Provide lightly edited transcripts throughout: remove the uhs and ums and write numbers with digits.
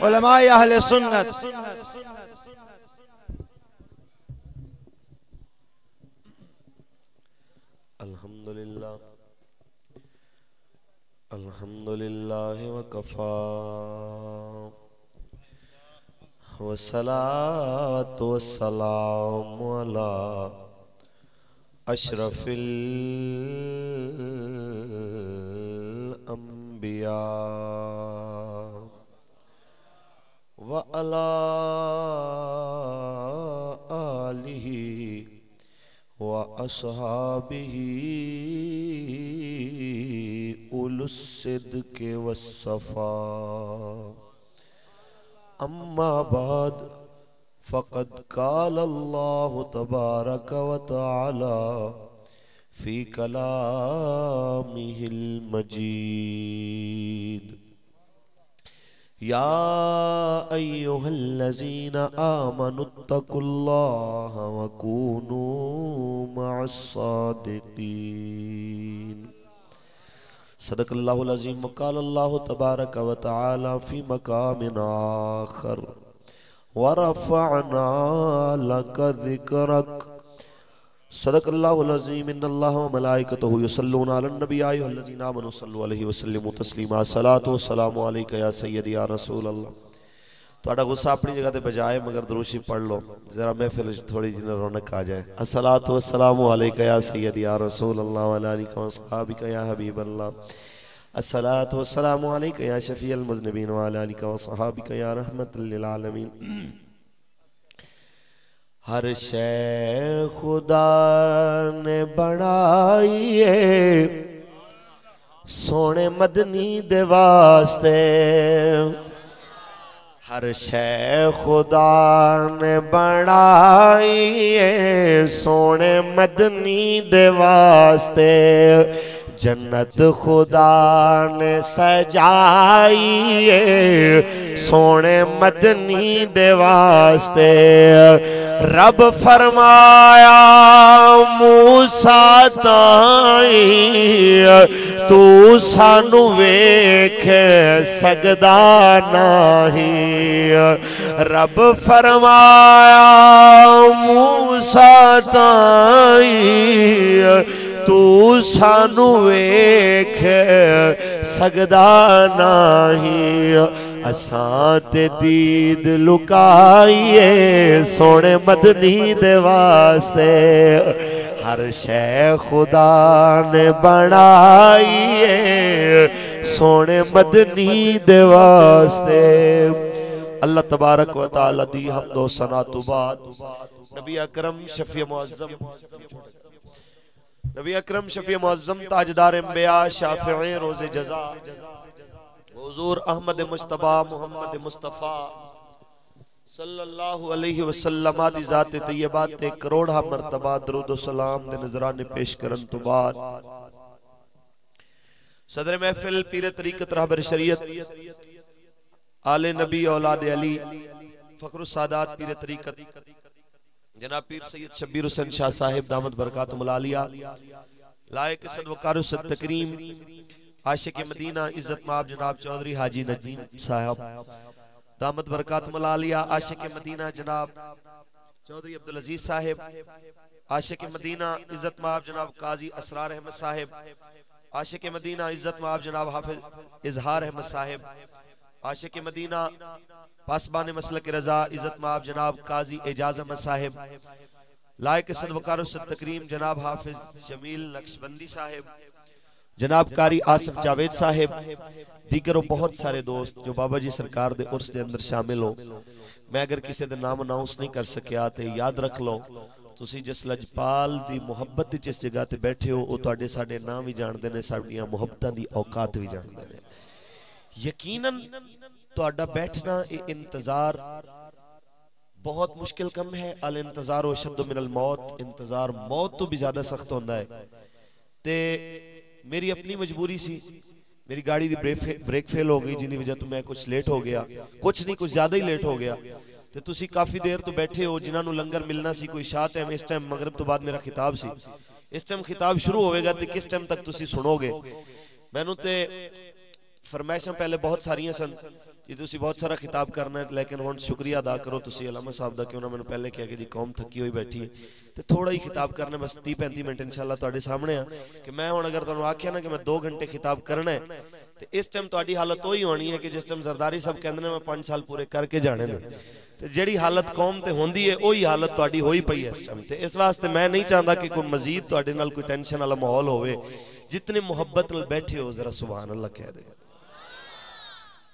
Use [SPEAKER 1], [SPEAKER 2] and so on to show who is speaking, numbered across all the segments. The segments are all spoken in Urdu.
[SPEAKER 1] علماء اہل سنت. الحمدللہ الحمدللہ وکفا والصلاة والسلام علی اشرف الانبیاء وعلی آلہ وَأَصْحَابِهِ أُولُو الصِّدْقِ وَالصَّفَاءِ أَمَّا بَعْدُ فَقَدْ قَالَ اللَّهُ تَبَارَكَ وَتَعَالَى فِي كَلَامِهِ الْمَجِيدِ يَا أَيُّهَا الَّذِينَ آمَنُوا اتَّقُوا اللَّهَ وَكُونُوا مَعَ الصَّادِقِينَ صدق اللہ العظیم وقال اللہ تبارک وتعالی فی مقام آخر وَرَفَعْنَا لَكَ ذِكْرَكَ صدق اللہ العظیم ان اللہ و ملائکتہ یصلون علی النبی یا ایھا الذین آمنوا صلوا علیہ وسلموا تسلیما الصلاۃ والسلام علیک یا سیدی یا رسول اللہ. تہاڈا غصہ اپنی جگہ تے بجائے مگر دروشی پڑھ لو ذرا محفل تھوڑی جی رونق آ جائے. الصلاۃ والسلام علیک یا سیدی یا رسول اللہ وعلی آلک و اصحابک یا حبیب اللہ. الصلاۃ والسلام علیک یا شفیع المذنبین وعلی آلک و اصحابک یا رحمت للعالمین. ہر شے خدا نے بنائی ہے سونے مدنی دے واسطے. ہر شے خدا نے بنائی ہے سونے مدنی دے واسطے. جنت خدا نے سجائی ہے سونے مدنی دے واسطے. رب فرمایا موسیٰ تائیں تو سانو ویکھ سگدا نہیں. رب فرمایا موسیٰ تائیں تو سانو ویکھ سگدا نہیں. اساں تے دید لکائیے سونے مدنی دے واسطے. ہر شے خدا نے بنائیے سونے مدنی دے واسطے. اللہ تبارک و تعالی دی حمد و ثنا تو بعد نبی اکرم شفیع معظم تاجدار انبیاء شافع روز جزا حضور احمد مجتبی محمد مصطفیٰ صلی اللہ علیہ وسلم دی ذات طیبات تے کروڑا مرتبہ درود و سلام دے نظرانے پیش کرن تو بعد صدر محفل پیر طریقت رہبر شریعت آل نبی اولاد علی فخر السادات پیر طریقت جناب پیر سید شبیر حسین شاہ صاحب دامت برکاتہم العالیہ لائق صد وقار و صد تکریم عاشق مدینہ عزت مآب جناب چودھری حاجی نجیم صاحب دامت برکاتہم العالیہ. عاشق مدینہ جناب چودھری عبدالعزیز صاحب. عاشق مدینہ عزت مآب جناب قاضی اسرار احمد صاحب. عاشق مدینہ عزت مآب جناب حافظ اظہار احمد صاحب. عاشق مدینہ پاسبان مسلک رضا عزت مآب جناب قاضی اعجاز احمد صاحب. لائق صد وقار و صد تکریم جناب حافظ جمیل نقشبندی صاحب. جناب قاری آصف جاوید صاحب. دیگر و بہت سارے دوست جو بابا جی سرکار دے عرس دے اندر شامل ہو. میں اگر کسی دے نام اناؤنس نہیں کر سکیا تے یاد رکھ لو تسی جس لجپال دی محبت جس جگہ تے بیٹھے ہو او تواڈے ساڈے نام بھی جان دینے ساڈیاں محبتاں دی اوقات بھی جان دینے. یقیناً تواڈا بیٹھنا انتظار بہت مشکل کم ہے. الانتظار و شد من الموت. انتظار موت تو بھی زیادہ سخت ہوندہ ہے. تے میری اپنی مجبوری سی میری گاڑی دی بریک فیل ہو گئی جن دی وجہ تو میں کچھ لیٹ ہو گیا. کچھ نہیں کچھ زیادہ ہی لیٹ ہو گیا. تے تسی کافی دیر تو بیٹھے ہو جنہاں نو لنگر ملنا سی کوئی شاہ ٹائم اس ٹائم مغرب تو بعد میرا خطاب سی. اس ٹائم خطاب شروع ہوئے گا تے کس ٹائم تک تسی سنو گے. میں نو تے فرمائشاں پہلے بہت ساریاں سن جی تسی بہت سارا خطاب کرنا ہے لیکن ہن شکریہ ادا کرو تسی علامہ صاحب دا کہ انہوں نے میں پہلے کہا کہ جی قوم تھکی ہوئی بیٹھی ہے تے تھوڑا ہی خطاب کرنا ہے بس 30-35 منٹ انشاءاللہ تواڈے سامنے ہیں کہ میں ہن اگر تانوں آکھیا نا کہ میں 2 گھنٹے خطاب کرنا ہے تے اس ٹائم تواڈی حالت وہی ہونی ہے کہ جس ٹائم زرداری صاحب کہندے نے میں 5 سال پورے کر کے جانے نے تے جڑی حالت قوم تے ہوندی ہے وہی حالت تواڈی ہوئی پئی ہے اس ٹائم تے اس واسطے میں نہیں چاہندا کہ کوئی مزید تواڈے نال کوئی ٹینشن والا ماحول ہوئے جتنے محبت نال بیٹھے ہو ذرا سبحان اللہ کہہ دے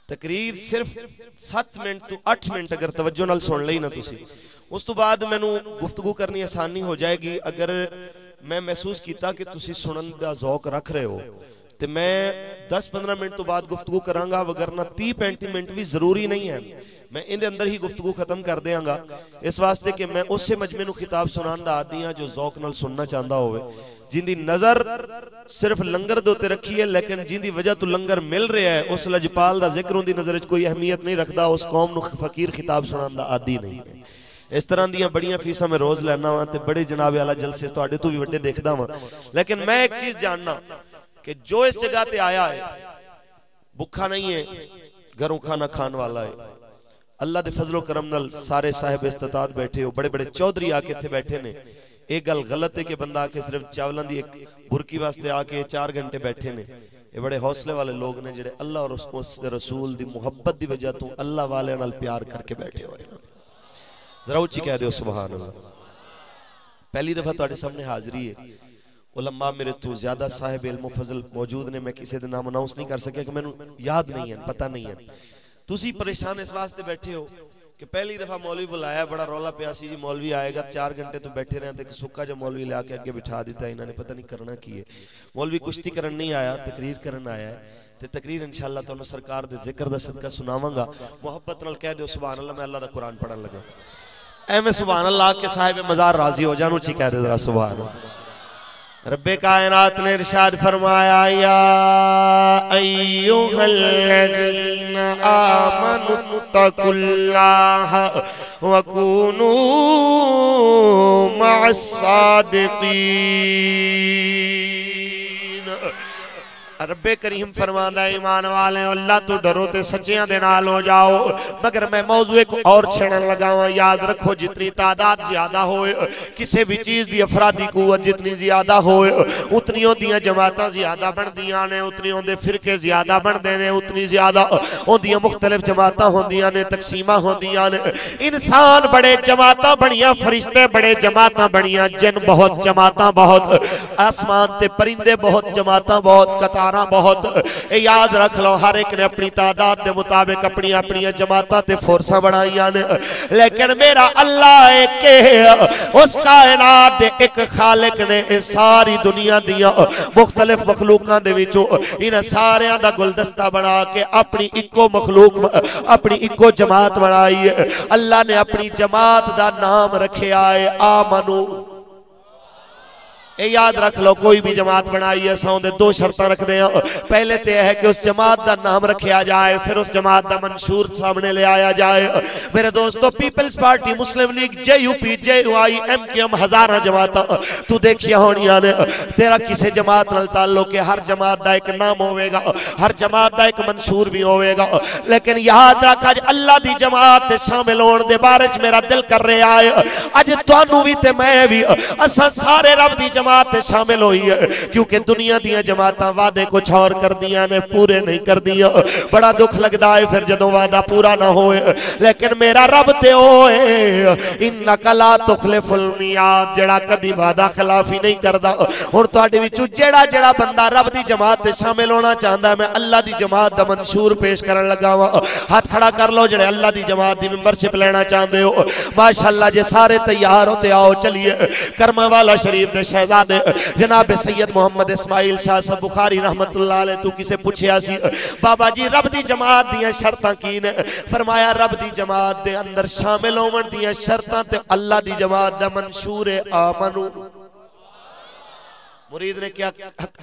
[SPEAKER 1] تقریر صرف 7 منٹ تو 8 منٹ اگر توجہ نال سن لئی نا تسی اس تو بعد میں نو گفتگو کرنی آسانی ہو جائے گی اگر میں محسوس کیتا کہ تسی سنن دا ذوق رکھ رہے ہو تو میں 10-15 منٹ تو بعد گفتگو کرانگا وگرنہ 30-35 منٹ بھی ضروری نہیں ہے میں ان دے اندر ہی گفتگو ختم کر دیاں گا اس واسطے کہ میں اس سے مجمع نو خطاب سنان دا آدیاں جو ذوق نال سننا چاہندہ ہوئے جن دی نظر صرف لنگر دوتے رکھی ہے لیکن جن دی وجہ تو لنگر مل رہے ہیں اس لجپال دا ذکر ان دی نظر کوئی اہمیت نہیں رکھدا اس قوم نو فقیر خطاب سنان دا عادی نہیں ہے اس طرح دیاں بڑیاں فیساں میں روز لینا ہوں تے بڑے جناب اعلیٰ جلسے تو آڑے تو بھی وڈے دیکھدا ہوں لیکن میں ایک چیز جاننا کہ جو اس جگہ تے آیا ہے بکھا نہیں ہے گھروں کھانا کھان والا ہے اللہ دے فضل و کرم نال سارے صاحب استطاعت بیٹھے ہو بڑے بڑے چودھری آکے تھے بیٹھے نے ایک گل غلط ہے کہ بندہ آکے صرف چاولان دی ایک برکی واسطے آکے 4 گھنٹے بیٹھے نے یہ بڑے حوصلے والے لوگ نے جڑے اللہ اور اس رسول دی محبت دی وجہ تو اللہ والے نال پیار کر کے بیٹھے ہوئے ذرا اچھی کہہ دے سبحان اللہ پہلی دفعہ تواڈے سامنے حاضری ہے علماء میرے تو زیادہ صاحب علم و فضل موجود نے میں کسی دن نام اناؤنس نہیں کر سکیا کہ میں یاد نہیں ہے پتہ نہیں ہے تسی پریشان اس واسطے بیٹھے ہو کہ پہلی دفعہ مولوی بلایا بڑا رولا پیاسی جی مولوی آئے گا 4 گھنٹے تو بیٹھے رہے ہیں سکا جو مولوی لے آکے اگے بٹھا دیتا ہے انہوں نے پتہ نہیں کرنا کی ہے مولوی کشتی کرن نہیں آیا تقریر کرن آیا ہے تے تقریر انشاءاللہ تو انہوں سرکار دے ذکر دا صدقہ سناواں گا محبت نال کہہ دے سبحان اللہ میں اللہ دا قرآن پڑھن لگا اے میں سبحان اللہ کے صاحب مزار راضی ہو جانو چی کہہ دے ذرا سبحان اللہ رب کائنات نے ارشاد فرمایا یا ایوہ الذین آمنوا اتقوا اللہ وکونوا مع الصادقین رب کریم فرماندہ ایمان والے اللہ تو ڈرو تے سچیاں دے نال ہو جاؤ مگر میں موضوع کو اور چھڑن لگاواں یاد رکھو جتنی تعداد زیادہ ہوئے کسی بھی چیز دی افرادی قوت جتنی زیادہ ہوئے اتنی دیاں جماعتاں زیادہ بن دیاں نے اتنی دے فرقے زیادہ بن دے نے اتنی زیادہ دیاں مختلف جماعتاں ہوندیاں نے تقسیمہ ہوندیاں نے انسان بڑے جماعتاں بڑیاں فرشتے بڑے جماعتاں بڑیاں جن بہت جماعتاں بہت آسمان تے پرندے بہت جماعتاں بہت قطار بہت یاد رکھ لو ہر ایک نے اپنی تعداد دے مطابق اپنی اپنی جماعتاں تے فورساں بڑھائیاں نے لیکن میرا اللہ ایک اس کائنات دے ایک خالق نے ساری دنیا دیا مختلف مخلوقاں دے وچوں ان سارے دا گلدستہ بنا کے اپنی اکو مخلوق اپنی اکو جماعت بنائی ہے اللہ نے اپنی جماعت دا نام رکھے آئے آمنو اے یاد رکھ لو کوئی بھی جماعت بنائی ہے ساؤں دے 2 شرطیں رکھ دیں پہلے تے ہے کہ اس جماعت دا نام رکھیا جائے پھر اس جماعت دا منشور سامنے لے آیا جائے میرے دوستو Peoples Party Muslim League JUP JUI MKM Hazara جماعت تو دیکھیا ہونیاں نے تیرا کسے جماعت نال تعلق ہے ہر جماعت دا ایک نام ہوئے گا ہر جماعت دا ایک منشور بھی ہوئے گا لیکن یاد رکھ آج اللہ دی جماعت شامل ہون دے بارے میرا دل کر رہے آئے آج توانو بھی تے میں بھی اساں سارے رب دی جماعت شامل ہوئی ہے کیونکہ دنیا دیا جماعتاں وعدے کچھ اور کر دیا نے پورے نہیں کر دیا بڑا دکھ لگتا ہے پھر جدوں وعدہ پورا نہ ہوئے لیکن میرا رب تے ہوئے انکا لا تخلف المیاد جڑا کدی وعدہ خلافی نہیں کردا اور تو آڑے وچو جڑا بندہ رب دی جماعت شامل ہونا چاہتا ہے میں اللہ دی جماعت دا منشور پیش کرن لگا ہوا ہاتھ کھڑا کر لو جڑے اللہ دی جماعت دی ممبرشپ لینا چاہتے ہو ماشاءاللہ جے سارے تیار ہوتے آؤ چلیے کرما والا شریف دے شہزاد جناب سید محمد اسماعیل شاہ صاحب بخاری رحمت اللہ علیہ تو کسے پوچھیا سی بابا جی رب دی جماعت دیاں شرطاں کی نے فرمایا رب دی جماعت دے اندر شامل ہون دیاں شرطاں تے اللہ دی جماعت دا منشور آمنو مرید نے کیا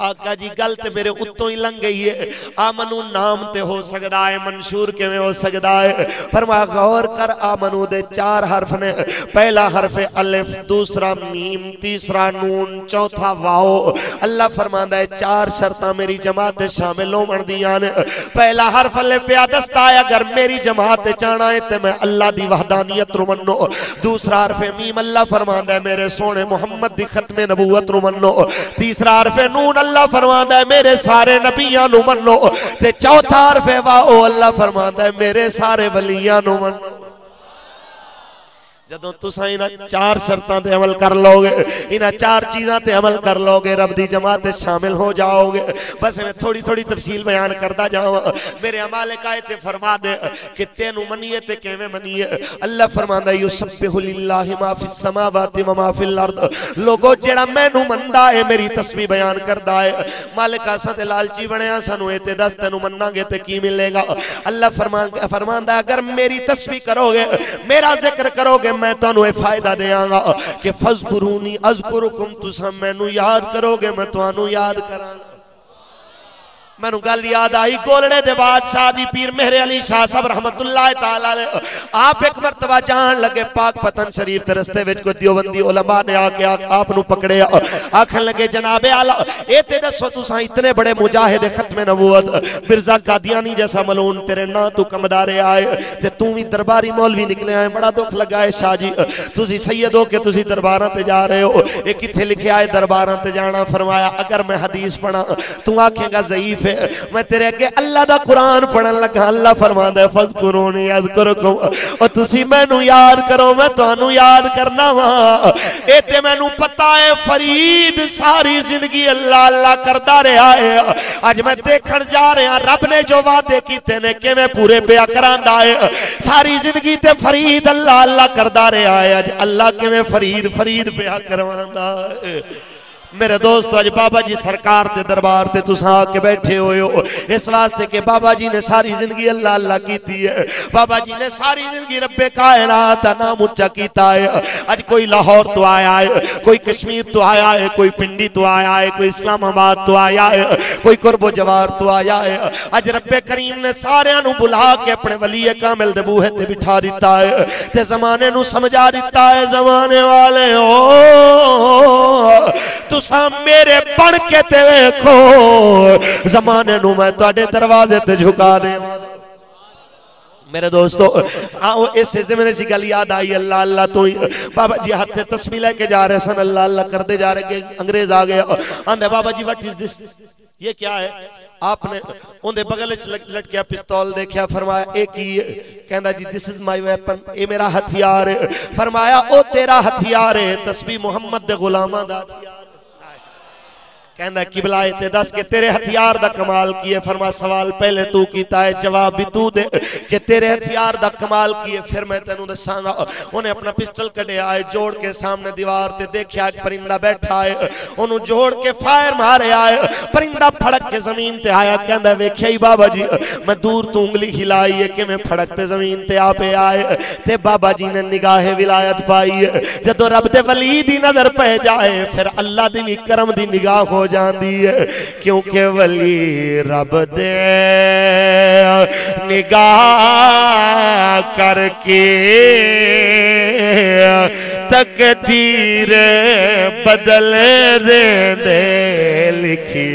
[SPEAKER 1] آقا جی گل تے میرے اتوں ہی لنگ گئی ہے، آمنو نام تے ہو سکدا ہے، منشور کے میں ہو سکدا ہے؟ فرمایا غور کر، آمنو دے 4 حرف نے، پہلا حرف الف، دوسرا میم، تیسرا نون، چوتھا واو۔ اللہ فرماندا ہے 4 شرطاں میری جماعت شامل ہون دیاں نے۔ پہلا حرف الف پہ دستا ہے اگر میری جماعت چاہنا ہے تے میں اللہ دی وحدانیت رو منو۔ دوسرا حرف میم اللہ فرماندا ہے میرے سونے محمد دی ختم نبوت رو منو۔ تیسرا حرف نون اللہ فرماندا ہے میرے سارے نبیاں نو منو۔ تے چوتھا حرف واو اللہ فرماندا ہے میرے سارے ولیاں نو منو۔ جدوں تساں انہاں 4 شرطاں تے عمل کر لو گے، انہاں 4 چیزاں تے عمل کر لو گے، رب دی جماعت شامل ہو جاؤ گے۔ بس میں تھوڑی تھوڑی تفصیل بیان کرتا جاواں۔ میرے مالک آئے تے فرما دے کہ تینوں منیے تے کیویں منیے۔ اللہ فرماندا ہے یسبح للہ ما فی السماوات و ما فی الارض۔ لوگو جڑا مینوں مندا ہے میری تسبیح بیان کردا ہے، مالک اساں تے لالچی بنیا سانو اے تے دس تینوں مناں گے تے کی ملے گا؟ اللہ فرماندا ہے اگر میری تسبیح کرو گے، میرا ذکر کرو گے، میں تانوں اے فائدہ دیاں گا کہ فذکرونی اذکرکم، تساں مینوں یاد کرو گے میں تانوں یاد کراں گا۔ مینوں گل یاد آئی گولڑے دے بادشاہ دی پیر مہر علی شاہ صاحب رحمت اللہ تعالی علیہ، آپ ایک مرتبہ جان لگے پاک پتن شریف تے رستے وچ کوئی دیوبندی علماء نے آ کے آپ نو پکڑیا، آکھن لگے جناب اعلی اے تے دسو تساں اتنے بڑے مجاہد ختم نبوت مرزا قادیانی جیسا ملعون تیرے نا تو کمدارے آئے تے تو بھی درباری مولوی نکلے آئے، بڑا دکھ لگا ہے شاہ جی تسی سید ہو کہ تسی درباراں تے جا رہے ہو، ایک کتھے لکھیا ہے درباراں تے جانا؟ فرمایا اگر میں حدیث پڑھا تو آکھیں گا ضعیف ہے، میں تیرے اگے اللہ دا قرآن پڑھن لگا۔ اللہ فرماندا ہے فذکرونی اذکرکم، اور تسی مینوں یاد کرو میں تانوں یاد کرنا وا۔ اے تے مینوں پتہ ہے فرید ساری زندگی اللہ اللہ کردا رہا ہے، اج میں دیکھن جا رہا رب نے جو وعدے کیتے نے کیویں پورے پیا کراندا ہے۔ ساری زندگی تے فرید اللہ اللہ کردا رہا ہے، اج اللہ کیویں فرید پیا کرواندا ہے۔ میرے دوستو آج بابا جی سرکار دے دربار تے تساں آ کے بیٹھے ہوئے ہو اس واسطے کہ بابا جی نے ساری زندگی اللہ اللہ کیتی ہے، بابا جی نے ساری زندگی رب کائنات دا نام اونچا کیتا ہے۔ آج کوئی لاہور تو آیا ہے، کوئی کشمیر تو آیا ہے، کوئی پنڈی تو آیا ہے، کوئی اسلام آباد تو آیا ہے، کوئی قرب و جوار تو آیا ہے۔ آج رب کریم نے سارے نو بلا کے اپنے ولی کامل دے بوہے تے بٹھا دیتا ہے تے زمانے نو سمجھا دیتا ہے زمانے والے ہو تساں میرے بن کے تے ویکھو زمانے نو میں تواڈے دروازے تے جھکا دے۔ میرے دوستو آؤ اس زمانے کی گل یاد آئی اللہ اللہ تو ہی بابا جی ہاتھ تسبیح لے کے جا رہے سن، اللہ اللہ کرتے جا رہے کہ انگریز آ گیا آندے بابا جی what is this، یہ کیا ہے؟ آپ نے ان دے بغل لٹکیا پستول دیکھیا، فرمایا ایک ہی کہندا جی this is my weapon، اے میرا ہتھیار ہے۔ فرمایا او تیرا ہتھیار ہے، تسبیح محمد دے غلاماں دا ہتھیار۔ کہندہ قبلہ تے دس کہ تیرے ہتھیار دا کمال کیے، فرما سوال پہلے تو کیتا ہے جواب بھی تو دے کہ تیرے ہتھیار دا کمال کیے، پھر میں تینوں دساں گا۔ انہیں اپنا پسٹل کڑے آئے جوڑ کے سامنے دیوار تے دیکھیا ایک پرندہ بیٹھا ہے، انہوں جوڑ کے فائر مارے آئے، پرندہ پھڑک کے زمین تے آیا، کہندہ ویکھیا ہی بابا جی میں دور تو انگلی ہلائی ہے کہ میں پھڑک تے زمین تے آپے آئے تے بابا جی نے نگاہ ولایت پائی ہے۔ جدو رب دے ولی دی نظر پہ جائے پھر اللہ دی کرم دی نگاہ ہو جاندی ہے، کیونکہ ولی رب دے نگاہ کر کے تقدیر بدل دے لکھی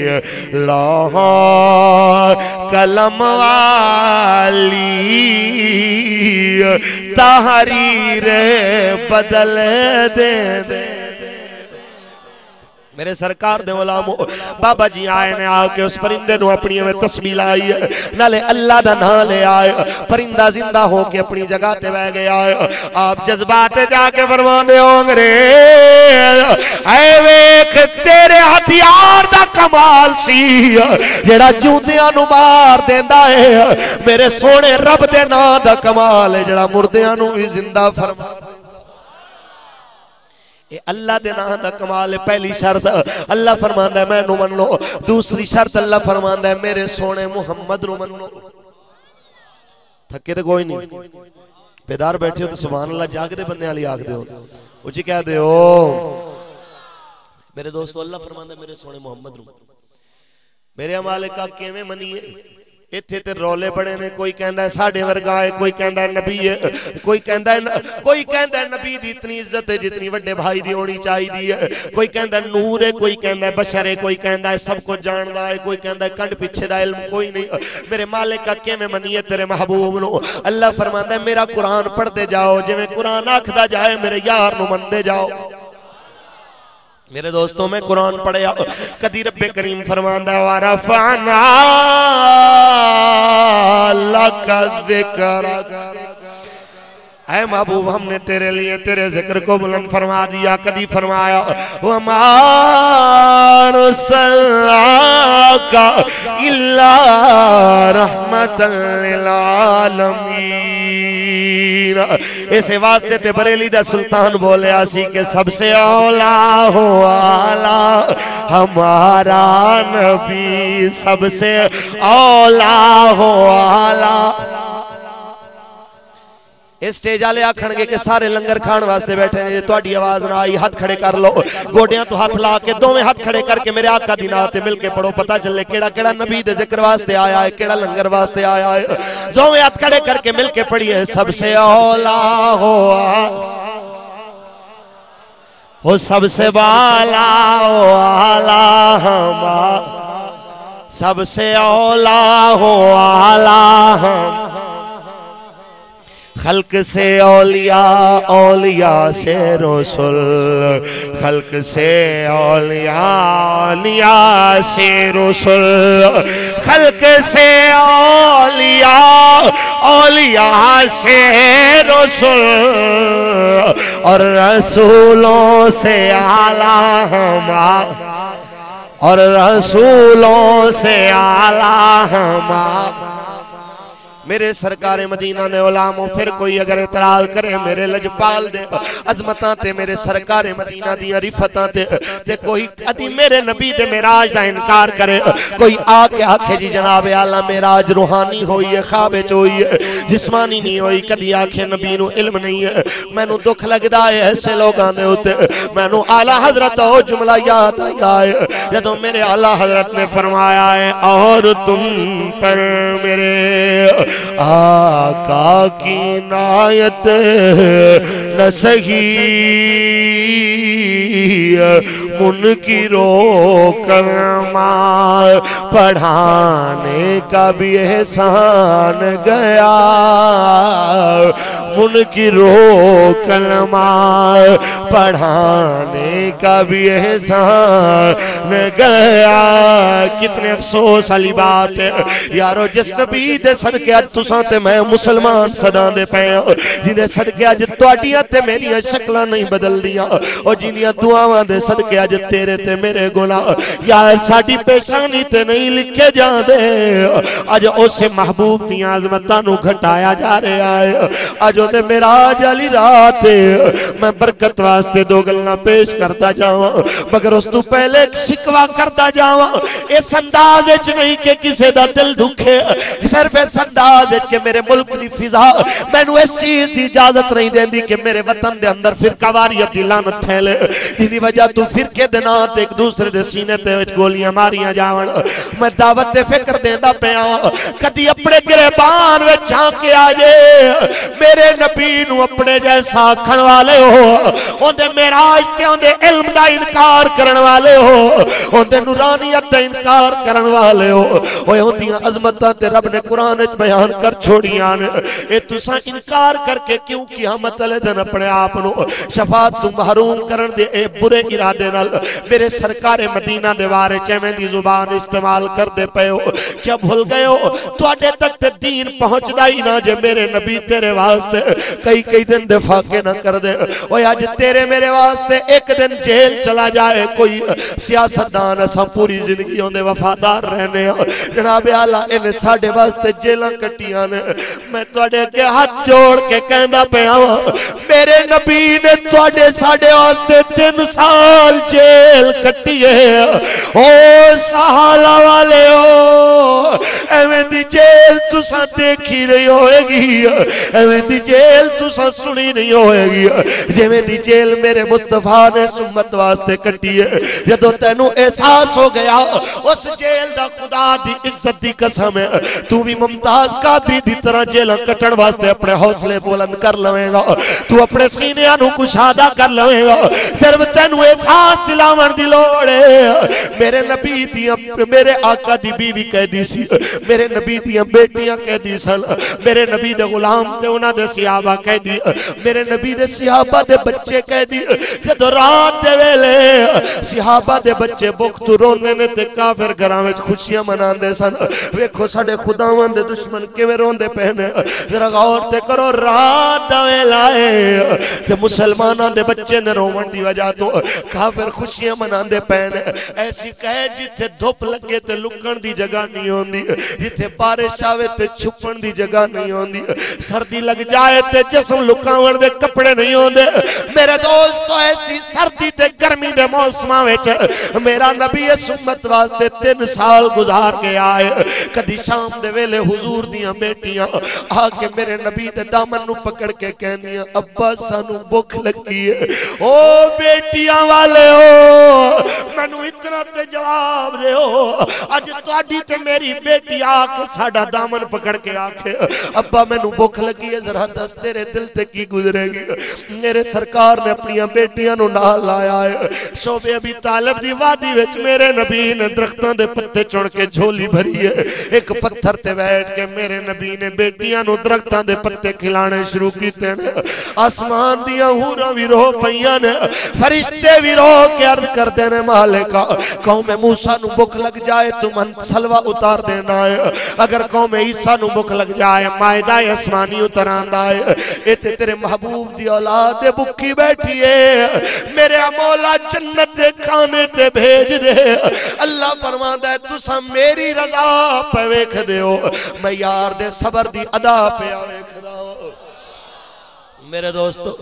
[SPEAKER 1] لاہور قلم والی تحریر بدل دے۔ میرے سرکار دے علامو بابا جی آئے نے آ کے اس پرندے نو اپنی میں تسبیح لائی ہے، نالے اللہ دا نام لے آئے، پرندہ زندہ ہو کے اپنی جگہ تے بہ گیا ہے۔ آپ جذبات جا کے فرمانے ہوں گے اے ویکھ تیرے ہتھیار دا کمال سی جڑا جوندیاں نو مار دیندا ہے، میرے سونے رب دے نام دا کمال ہے جڑا مردیاں نو بھی زندہ فرما۔ اے اللہ دے نام دا کمال ہے۔ پہلی شرط اللہ فرماندا ہے میں نو من لو، دوسری شرط اللہ فرماندا ہے میرے سونے محمد نو من لو۔ تھکے تے کوئی نہیں، بیدار بیٹھے ہو تو سبحان اللہ، جاگ دے بندے والی آکھ دے ہو، اچھی کہہ دے ہو میرے دوستو اللہ فرماندا میرے سونے محمد نو میرے مالکا کیویں منیے ایتھے تے رولے بڑے نے کوئی کہندا ہے ساڈے ورگا ہے کوئی کہندا ہے نبی ہے کوئی کہندا ہے نبی دی اتنی عزت ہے جتنی وڈے بھائی دی ہونی چاہیے ہے کوئی کہندا ہے نور ہے کوئی کہندا ہے بشر ہے کوئی کہندا ہے سب کو جاندا ہے کوئی کہندا ہے کنڈ پیچھے دا علم کوئی نہیں میرے مالک کا کیویں منیے تیرے محبوب نو اللہ فرماندا ہے میرا قرآن پڑھتے جاؤ جویں قرآن آکھدا جائے میرے یار نو مندے جاؤ میرے دوستوں میں قرآن پڑھیا کدی رب کریم فرماندا ہے وَرَفَعْنَا لَكَ ذِكْرَكَ اے محبوب ہم نے تیرے لیے تیرے ذکر کو بلند فرما دیا کدی فرمایا وَمَا أَرْسَلْنَاكَ إِلَّا رَحْمَةً لِلْعَالَمِينَ اسے واسطے تے بریلی دا سلطان بولے آسی کہ سب سے اولا ہو آلہ ہمارا نبی سب سے اولا ہو آلہ اسٹیج آلے آکھن گے کہ سارے لنگر کھان واسطے بیٹھے ہیں توڑی آواز نہ آئی ہاتھ کھڑے کر لو گوڑیاں تو ہاتھ لا کے دو میں ہاتھ کھڑے کر کے میرے آقا دی نعت مل کے پڑھو پتہ چلے کیڑا کیڑا نبی دے ذکر واسطے آیا ہے کیڑا لنگر واسطے آیا ہے دو میں ہاتھ کھڑے کر کے مل کے پڑھیے سب سے اولا ہو سب سے بالا ہو آلہ ہمارا سب سے اولا ہو آلہ ہم خلق سے اولیاء اولیاء سے رسول خلق سے اولیاء اولیاء سے رسول خلق سے اولیاء اولیاء سے رسول اور رسولوں سے اعلیٰ ہمارا اور رسولوں سے اعلیٰ ہمارا میرے سرکار مدینہ نے علاموں پھر کوئی اگر اعتراض کرے میرے لجپال دے عظمتاں تے میرے سرکار مدینہ دی عریفتاں تے کوئی ادھی میرے نبی دے میراج دا انکار کرے کوئی آکے آکھے جی جناب اعلیٰ میراج روحانی ہوئی ہے خوابچ ہوئی ہے جسمانی نہیں ہوئی کدھی آکھے نبی نو علم نہیں ہے میں نو دکھ لگدا ہے ایسے لوگ آنے ہوتے میں نو اعلیٰ حضرت ہو جملہ یاد آئے جدوں میرے اعلیٰ حضرت نے فرمایا ہے اور تم پر میرے آقا کی عنایت نہ سہی منکروں کلمہ پڑھانے کا بھی احسان گیا منکروں کلمہ پڑھانے کا بھی احسان گیا کتنے افسوس علی بات ہے یارو جس نبی دے صدقے اج تساں تے میں مسلمان صداں دے پے جدے صدقے اج تواڈیاں تے میریاں شکلاں نہیں بدل دیاں او جنیاں دعاواں دے صدقے اج تیرے تے میرے گناہ یار ساڈی پیشانی تے نہیں لکھے جاندے اج اس محبوب دی عظمتاں نو گھٹایا جا رہا ہے اج تے معراج والی رات میں برکت واسطے دو گلاں پیش کرتا جاواں مگر اس تو پہلے ایک شکوا کرتا جاواں اس انداز وچ نہیں کہ کسے دا دل دکھے صرف اس انداز وچ کہ میرے ملک دی فضا مینوں اس چیز دی اجازت نہیں دیندی کہ میرے وطن دے اندر فرقہ واریت دی لعنت پھیلے جدی وجہ تو فرقے دے نام تے ایک دوسرے دے سینے تے وچ گولیاں ماریاں جاون میں دعوت تے فکر دیندا پیا کدی اپنے گریبان وچ جھانک کے آ جے میرے نبی نو اپنے جیسا آکھن والے ہو اون دے معراج تے اون دے علم دا انکار کرن والے ہو اون دے نورانیت دا انکار کرن والے ہو اوے اون دیاں عظمتاں تے رب نے قرآن وچ بیان کر چھوڑیاں نے اے تساں انکار کر کے کیوں قیامت والے دن اپنے آپ نو شفاعت تو محروم کرن دے اے برے ارادے نال میرے سرکار مدینہ دے بارے چیویں دی زبان استعمال کر دے پئے ہو کیا بھول گئے ہو تواڈے تک تے دین پہنچدا ہی نہ جے میرے نبی تیرے واسطے کئی دن دفاع کے نہ کر دے اوے اج تیرے میرے واسطے ایک دن جیل چلا جائے کوئی سیاستدان اساں پوری زندگی ہوندے وفادار رہنے جناب اعلیٰ انہیں ساڑھے واسطے جیلاں کٹیاں نے میں تواڈے کے ہاتھ جوڑ کے کہندا پیا میرے نبی نے تواڈے ساڑھے واسطے 3 سال جیل کٹی ہے او سہالہ والے ہو ایویں دی جیل تساں دیکھی نہیں ہوئے گی، ایویں دی جیل تساں سنی نہیں ہوئے گی جویں دی جیل میرے مصطفیٰ نے سمت واسطے کٹی ہے۔ جدو تینوں احساس ہو گیا اس جیل دا خدا دی عزت دی قسم ہے، تو بھی ممتاز قادری دی طرح جیل کٹن واسطے اپنے حوصلے بلند کر لویں گا، تو اپنے سینیاں نو کشادہ کر لویں گا۔ صرف تینوں احساس دلاون دی لوڑ ہے۔ میرے نبی دیاں میرے آقا دی بیوی قیدی سی، میرے نبی دیاں بیٹیاں قیدی سن، میرے نبی دے غلام تے انہاں دے صحابہ قیدی، میرے نبی دے صحابہ دے بچے قیدی۔ جدو رات دے ویلے صحابہ دے بچے بھوک تو روندے نے تے کافر گھراں وچ خوشیاں مناندے سن، ویکھو ساڈے خداواں دے دشمن کیویں روندے پے نے، ذرا غور تے کرو رات دا ویلا ہے تے مسلماناں دے بچے نے روون دی وجہ تو کافر خوشیاں مناندے پے نے۔ ایسی قید جتھے دھوپ لگے تے لکن دی جگہ نہیں ہوندی، جتھے بارش آوے تے چھپن دی جگہ نہیں ہوندی، سردی لگ جائے تے جسم لکاون دے کپڑے نہیں ہوندے۔ میرے دوستو ایسی سردی تے گرمی دے موسماں وچ میرا نبی سمت واسطے 3 سال گزار کے آئے۔ کدی شام دے ویلے حضور دیاں بیٹیاں آ کے میرے نبی دے دامن نو پکڑ کے کہنیاں ابا سانو بھوک لگی ہے۔ او بیٹیاں والے ہو مینوں اتنا تے جواب دے ہو، اج تہاڈی تے میری بیٹی آ کے ساڈا دامن پکڑ کے آکھے ابا مینوں بھوک لگی ہے، ذرا دس تیرے دل تے کی گزرے گی۔ میرے سرکار نے اپنی بیٹیاں نو نال لایا ہے۔ شعبے ابی طالب دی وادی وچ میرے نبی نے درختاں دے پتے چن کے جھولی بھری ہے، ایک پتھر تے بیٹھ کے میرے نبی نے بیٹیاں نو درختاں دے پتے کھلانے شروع کیتے نے۔ آسمان دیاں حوراں وی رو پئیاں نے، فرشتے وی رو کے عرض کردے نے مالکا قوم موسیٰ نو بھوک لگ جائے تو من سلوہ اتار دینا ہے، اگر قوم عیسیٰ نو بھوک لگ جائے مائدہ اسمانی اتراندہ ہے۔ ایتے تیرے محبوب دی اولاد بھوکی بیٹھی ہے، میرے مولا جنت دے کھانے تے بھیج دے۔ اللہ فرماندا ہے تساں میری رضا پہ ویکھ دے ہو، میں یار دے صبر دی ادا پہ ویکھ دا ہو۔ میرے دوستو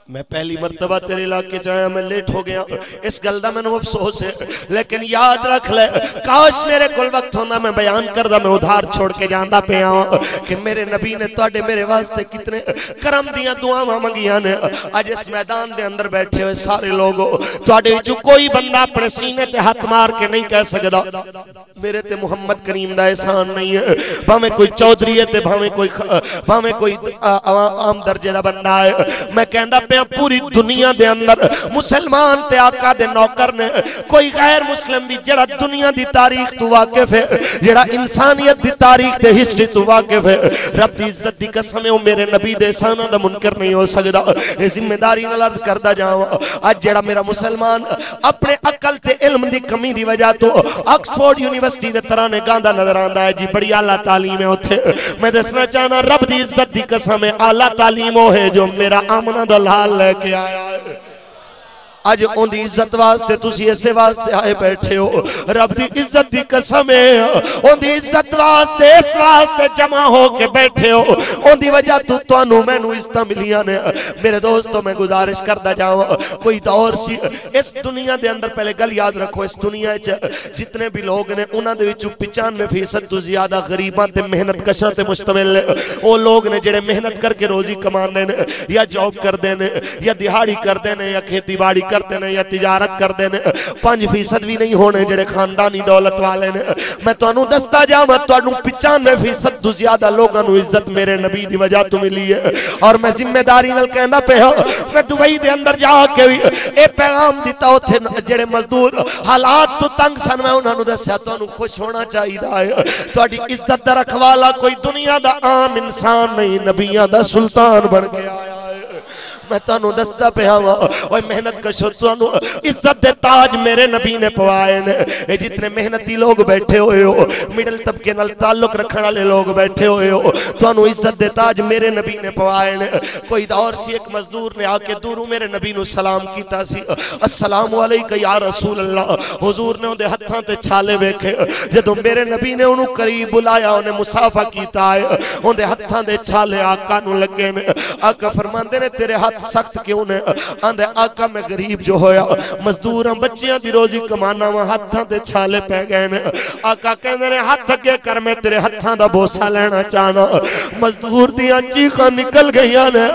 [SPEAKER 1] میں پہلی مرتبہ تیرے علاقے جایا میں لیٹ ہو گیا، اس گلدہ میں نو افسوس ہے، لیکن یاد رکھ لے کاش میرے کل وقت ہونا میں بیان کردہ میں ادھار چھوڑ کے جاندہ پہ آؤں کہ میرے نبی نے توڑے میرے واسطے کتنے کرم دیاں دعاواں منگیاں نے۔ آج اس میدان دے اندر بیٹھے ہوئے سارے لوگوں توڑے جو کوئی بندہ اپنے سینے تے ہاتھ مار کے نہیں کہہ سکدا میرے تے محمد کریم دا احسان نہیں ہے، بھامیں کوئی چودھری ہے تے بھامیں کوئی عام درجے دا بندہ ہے۔ میں کہندہ پہ پوری دنیا دے اندر مسلمان تے آقا دے نوکر نے، کوئی غیر مسلم بھی جڑا دنیا دی تاریخ تو واقف ہے، جڑا انسانیت دی تاریخ دے ہسٹری تو واقف ہے، رب دی عزت دی قسم ہے وہ میرے نبی دے احسانہ دا منکر نہیں ہو سکدا۔ یہ ذمہ داری نال عرض کردہ جاؤں آج جڑا میرا مسلمان اپنے عقل تے علم دی کمی دی وجہ تو آکسفورڈ یونیورسٹی دے طرح نے گاندہ نظر آندہ ہے، جی بڑی اعلیٰ تعلیم ہے اتھے، میں دسنا چاہنا رب دی عزت دی قسم ہے اعلیٰ تعلیم ہو ہے جو میرا آمنہ دلال لے کے آیا ہے۔ آج ان دی عزت واسطے تسی ایسے واسطے آئے بیٹھے ہو، رب دی عزت دی قسم ہے ان دی عزت واسطے اس واسطے جمع ہو کے بیٹھے ہو، ان دی وجہ تو انہوں میں نو عزتہ ملیاں نے۔ میرے دوستوں میں گزارش کردہ جاؤں کوئی دور سی اس دنیا دے اندر پہلے گل یاد رکھو، اس دنیا جتنے بھی لوگ نے انہاں دے وچوں 95% تو زیادہ غریباں تے محنت کشاں تے مشتمل نے، وہ لوگ نے جڑے محنت کر کے روزی کمانے نے یا جاب کر دینے یا دہاڑی کر دینے یا کھیتی باڑی کرتے ہیں یا تجارت کر دینے، 5% بھی نہیں ہونے جڑے خاندانی دولت والے نے۔ میں تو انہوں دستا جاؤں میں تو انہوں 95% تو زیادہ لوگاں نو عزت میرے نبی دی وجہ تو ملی ہے، اور میں ذمہ داری نل کہنا پہ ہوں میں دبئی دے اندر جا کے بھی اے پیغام دیتا ہو تھے جڑے مزدور حالات تو تنگ سن، میں انہوں دسیا تو انہوں خوش ہونا چاہیے ہے، تو اڈی عزت دا رکھوالا کوئی دنیا دا عام انسان نہیں، نبیان دا سلطان بن کے آیا ہے۔ میں تانوں دستا پہ ہوا اوہ محنت کشو تانوں عزت دے تاج میرے نبی نے پوائے نے اے جتنے محنتی لوگ بیٹھے ہوئے ہو مڈل طبقے نال تعلق رکھنا لے لوگ بیٹھے ہوئے ہو تانوں عزت دے تاج میرے نبی نے پوائے نے کوئی دور سی ایک مزدور نے آکے دوروں میرے نبی نو سلام کیتا سی السلام علیکہ یا رسول اللہ حضور نے اندے ہتھاں تے چھالے بیکھے جدوں میرے نبی نے انہوں قریب بلایا انہیں مصافہ کیتا ہے اندے ہتھاں دے چھالے آقا نو لگے نے آقا فرماندے نے تیرے ہاتھ سخت کیوں نے آندے آقا میں غریب جو ہویا مزدوراں بچیاں دی روزی کمانا وہاں ہتھاں دے چھالے پہ گئے نے آقا کہندے نے ہاتھ اگے کر میں تیرے ہتھاں دا بوسا لینا چاہنا مزدور دیاں چیخاں نکل گئیاں نے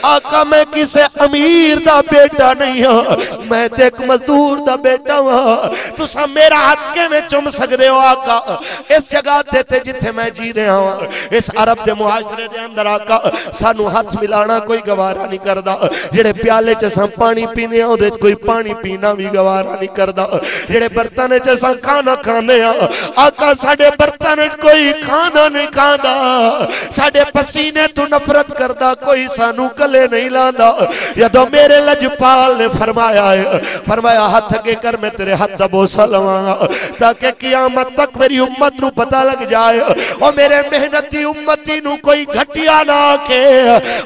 [SPEAKER 1] آقا میں کسے امیر دا بیٹا نہیں ہاں میں تے ایک مزدور دا بیٹا ہاں تسا میرا ہاتھ کے میں چم سکدے ہو آقا اس جگہ دیتے جتھے میں جی رہا ہوں اس عرب دے معاشرے دے اندر آقا سانو ہاتھ ملانا کوئی گوارا نہیں کردا جڑے پیالے چساں پانی پینے ہوں دے کوئی پانی پینا بھی گوارا نہیں کردا جڑے برتنے چساں کھانا کھانے ہوں آقا ساڑے برتنے کوئی کھانا نہیں کھانا ساڑے پسینے تو نفرت کردا کوئی سانو کلے نہیں لانا یادو میرے لجپال نے فرمایا ہے فرمایا ہاتھ اگے کر میں تیرے ہاتھ دا بوسا لواں تاکہ قیامت تک میری امت نو پتہ لگ جائے اور میرے محنتی امتی نو کوئی گھٹیا نہ کے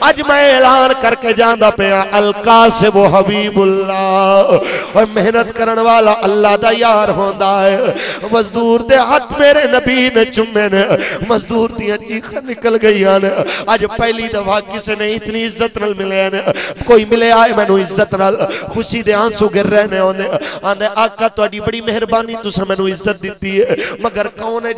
[SPEAKER 1] آج میں اعلان کر کے جاندہ پیا القاسم و حبیب اللہ اور محنت کرن والا اللہ دا یار ہوندہ ہے مزدور دے ہاتھ میرے نبی نے چمے نے مزدور دیا چیخہ نکل گئی آنے آج پہلی دفعہ کسے نے اتنی عزت نل ملے آنے کوئی ملے آئے میں نو عزت نل خوشی دے آنسو گر رہنے ہونے آنے آقا تو اڈی بڑی مہربانی تو سے میں نو عزت دیتی ہے مگر کون ہے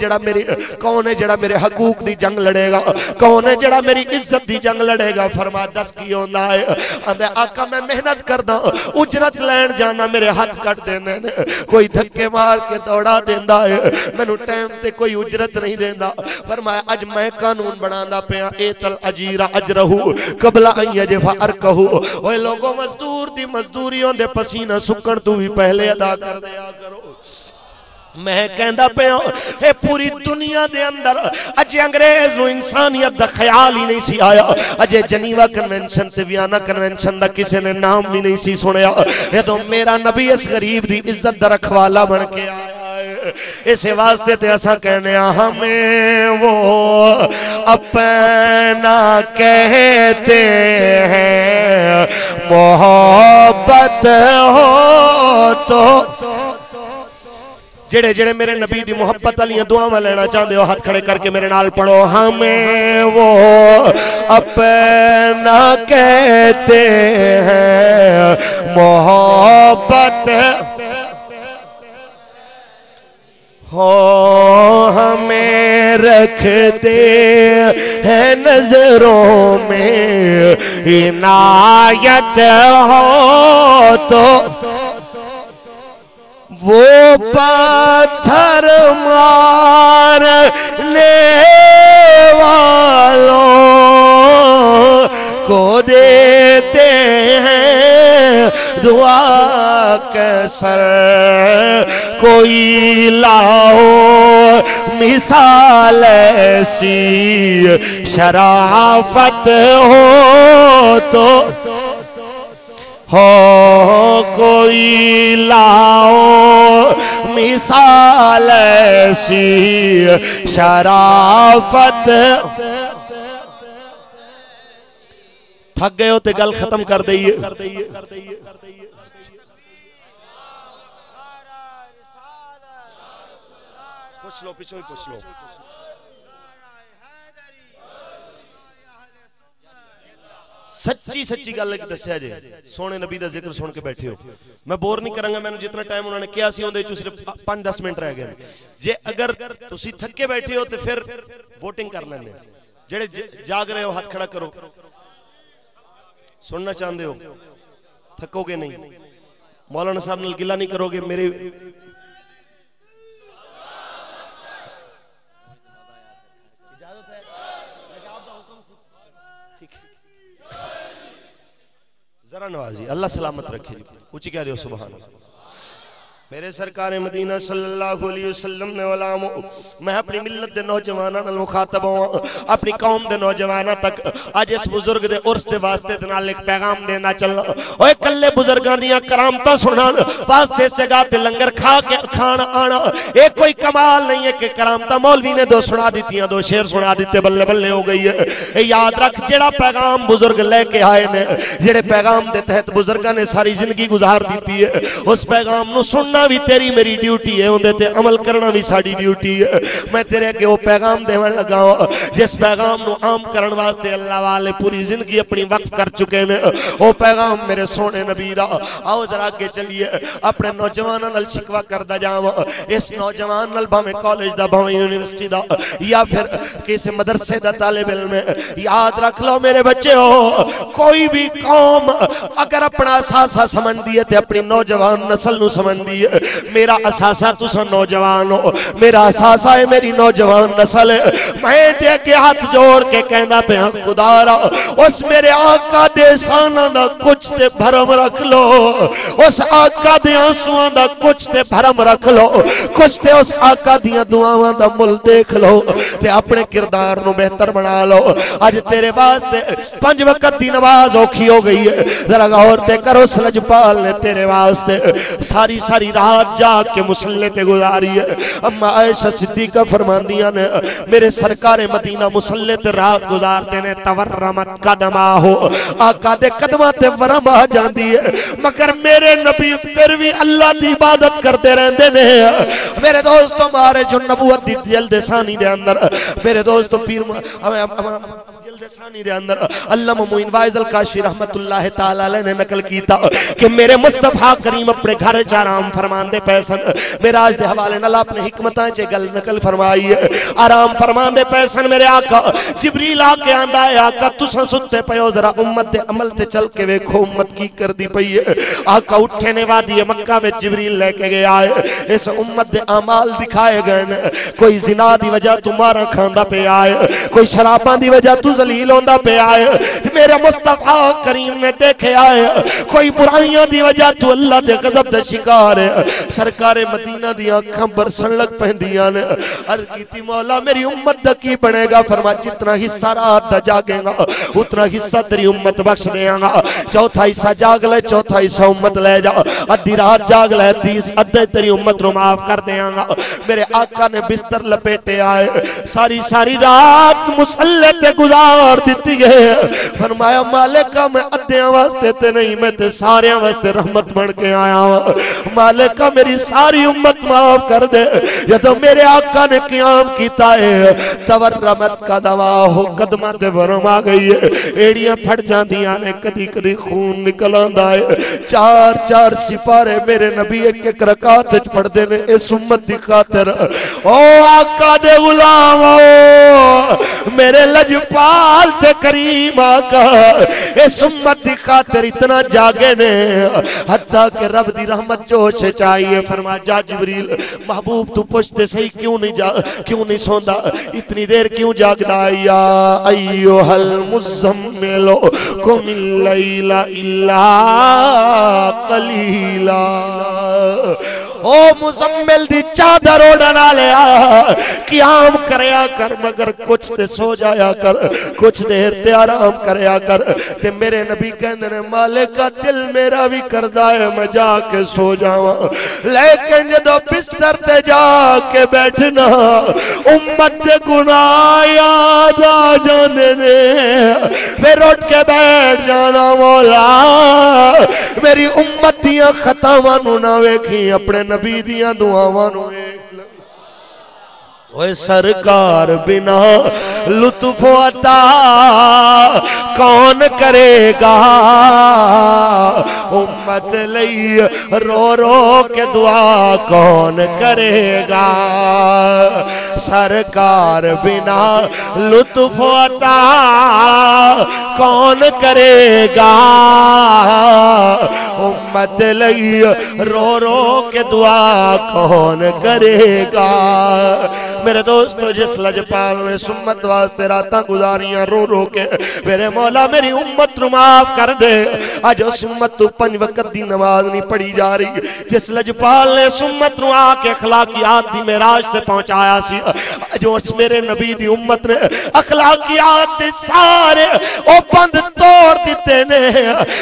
[SPEAKER 1] جڑا میرے حقوق دی جنگ لڑے گا کون ہے جڑا میری عزت دی جنگ لڑے گا فرما دس کی ہوندہ ہے آنے آقا میں محنت کردہ اجرت لین جانا میرے ہاتھ کٹ دینے کوئی دھکے مار کے دوڑا دیندہ ہے میں نو ٹائم تے کوئی اجرت نہیں دیندہ فرمایا اج میں قانون بناندہ پیا ایتل اجیرہ اجرہو قبل ان یجفہ ارکہو اوہ لوگوں مزدور دی مزدوریوں دے پسینہ سکن تو بھی پہلے ادا کر دیا کرو میں کہندہ پہ ہوں اے پوری دنیا دے اندر اجے انگریز و انسانیت دا خیال ہی نہیں سی آیا اجے جنیوہ کنونشن تے ویانا کنونشن دا کسے نے نام بھی نہیں سی سنیا یہ تو میرا نبی اس غریب دی عزت دا رکھوالا بن کے آیا اسے واسطے تے ایسا کہنے ہمیں وہ اپنا کہتے ہیں محبت ہو تو جڑے جڑے میرے نبی دی محبت علیہ دعا میں لینا چاہتے ہو ہاتھ کھڑے کر کے میرے نال پڑھو ہمیں وہ اپنا کہتے ہیں محبت ہو ہمیں رکھتے ہیں نظروں میں عنایت ہو تو وہ پتھر مارنے والوں کو دیتے ہیں دعا کے سر کوئی لاؤ مثال ایسی شرافت ہو تو ہو کوئی لاؤ مثال ایسی شرافت تھک گئے ہوتے گل ختم کر دئیے پوچھ لو پیچھو ہی پوچھ لو سچی سچی گل ایک دسیا جے سونے نبی دا ذکر سن کے بیٹھے ہو میں بور نہیں کروں گا میں نے جتنا ٹائم انہوں نے کیا سی ہوندے جو صرف 5-10 منٹ رہ گئے جے اگر تسی تھک کے بیٹھے ہو تو پھر ووٹنگ کر لینے جڑے جاگ رہے ہو ہاتھ کھڑا کرو سننا چاہندے ہو تھکو گے نہیں مولانا صاحب نال گلہ نہیں کرو گے میرے ذرا نوازی اللہ سلامت رکھے جی اونچی کہہ رہے ہو سبحان اللہ
[SPEAKER 2] میرے سرکار مدینہ صلی اللہ علیہ وسلم نے علامو میں اپنی ملت دے نوجوانہ نال مخاطب ہوں اپنی قوم دے نوجوانہ تک آج اس بزرگ دے عرص دے واسطے دنال ایک پیغام دینا چلا اوہ کلے بزرگان دیا کرامتا سنان واسطے سے گاتے لنگر کھا کے کھانا آنا ایک کوئی کمال نہیں ہے کہ کرامتا مولوی نے دو سنا دیتیاں دو شیر سنا دیتے بلے بلے ہو گئی ہے یاد رکھ جڑا پیغام بزرگ لے کے آئے نے جڑے پیغام دے تحت بزرگاں نے ساری زندگی گزار دیتی ہے اس پیغام نو سننا بھی تیری میری ڈیوٹی ہے اندے تے عمل کرنا بھی ساڑی ڈیوٹی ہے میں تیرے کہ وہ پیغام دے من لگا جس پیغام نو عام کرن واسطے اللہ والے پوری زندگی اپنی وقف کر چکے نے وہ پیغام میرے سونے نبی دا آؤ ذرا کے چلیے اپنے نوجوانہ نل شکوا کردہ جاؤں اس نوجوان نل بھامے کالج دا بھامے یونیورسٹی دا یا پھر کسی مدرسے دا طالب علم یاد رکھ لو میرے بچے ہو کوئی بھی قوم اگر اپنا اساسہ سمجھ دیئے تے اپنی نوجوان نسل نو سمجھ دیئے میرا اساسہ تسا نوجوان ہو میرا اساسہ ہے میری نوجوان نسل ہے میں دے کے ہاتھ جوڑ کے کہنا پہ خدا را اس میرے آقا دے سانا دا کچھ تے بھرم رکھ لو اس آقا دے آنسوان دا کچھ تے بھرم رکھ لو کچھ تے اس آقا دیا دعاوان دا مل دیکھ لو تے اپنے کردار نو بہتر بنا لو آج تیرے واسطے 5 وقت دی نماز اوکھی ہو گئی ہے ذرا غور تے کرو سلج پال نے تیرے واسطے ساری رات جا کے مسلح تے گزاری ہے اما عائشہ صدیقہ فرماندیاں نے میرے سرکار مدینہ مسلح تے رات گزارتے نے تورمت قدمہ ہو آقا دے قدمہ تے ورم آ جاندی ہے مگر میرے نبی پھر بھی اللہ دی عبادت کرتے رہندے نے میرے دوستوں مارے جو نبوت دی جلد ثانی دے اندر میرے دوستوں پیر ثانی دے اندر علامہ معین واعظ الکاشفی رحمت اللہ تعالیٰ علیہ نے نقل کیتا کہ میرے مصطفیٰ کریم اپنے گھر چارام فرمان دے پیسن میرا آج دے حوالے نال اپنے حکمتاں چے گل نقل فرمائی ہے آرام فرمان دے پیسن میرے آقا جبریل آکے آندہ ہے آقا تسا ستے پیو ذرا امت دے عمل تے چل کے ویکھو امت کی کر دی پئی ہے آقا اٹھے نے وادی مکہ میں جبریل لے کے گیا ہے اس امت دے اعمال دکھائے گئے کوئی زنا دی وجہ تمہارا کھاندہ پہ آئے کوئی شراباں دی وجہ تو ذلیل ہوندہ پہ آئے میرے مصطفیٰ کریم نے دیکھے آئے کوئی برائیاں دی وجہ تو اللہ دے غضب دے شکار ہے سرکار مدینہ دی آنکھاں برسن لگ پہندیاں نے عرض کی تھی مولا میری امت دا کی بنے گا فرما جتنا حصہ رات دا جاگے گا اتنا حصہ تیری امت بخش دے گا چوتھا حصہ جاگ لے چوتھا حصہ امت لے جا ادھی رات جاگ لے تیس ادھے تیری امت رو معاف کر دے گا میرے آقا نے بستر لپیٹے آئے ساری رات مسلح تے گزار دیتی گئے فرمایا مالکہ میں ادھیاں واسطے تے نہیں میں تے ساریاں واسطے رحمت بن کے آیا ہوں مالکہ میری ساری امت معاف کر دے جدو میرے آقا نے قیام کیتا ہے تورمت کا دوا ہو قدمہ تے ورم آ گئی ہے ایڑیاں پھٹ جان دیا نے کدی کدی خون نکل آندہ ہے 4 سپارے میرے نبی ایک رکعت پڑھ دے نے اس امت دی خاطر او آقا دے غلام میرے لجپال تے کریم آقا اس امت دی خاطر اتنا جاگے نے حتیٰ کہ رب دی رحمت جوش چاہیے فرما جا جبریل محبوب تو پوچھتے صحیح کیوں نہیں سوندا اتنی دیر کیوں جاگدا یا ایوہ المزملو قم اللیل الا قلیلا او مزمل دی چادر اوڑنا لیا قیام کریا کر مگر کچھ تے سو جایا کر کچھ دیر تے آرام کریا کر تے میرے نبی کہنے نے مالکہ دل میرا بھی کردہ ہے میں جا کے سو جاواں لیکن جدو بستر تے جا کے بیٹھنا امت تے گناہ یاد آ جانے نے پھر اٹھ کے بیٹھ جانا مولا میری امت دیاں خطاوانوں نہ ویکھی اپنے نبی دیاں دعاوانوں ویکھ سرکار بنا لطف عطا کون کرے گا امت لئی رو رو کے دعا کون کرے گا سرکار بنا لطف عطا کون کرے گا امت لئی رو رو کے دعا کون کرے گا میرے دوستو جس لجپال نے سمت واسطے راتاں گزاریاں رو رو کے میرے مولا میری امت نو معاف کر دے اج اس امت تو 5 وقت دی نماز نہیں پڑھی جا رہی جس لجپال نے سمت نو آ کے اخلاقیات دی معراج تے پہنچایا سی جو اس میرے نبی دی امت نے اخلاقیات دے سارے او بند توڑ دیتے نے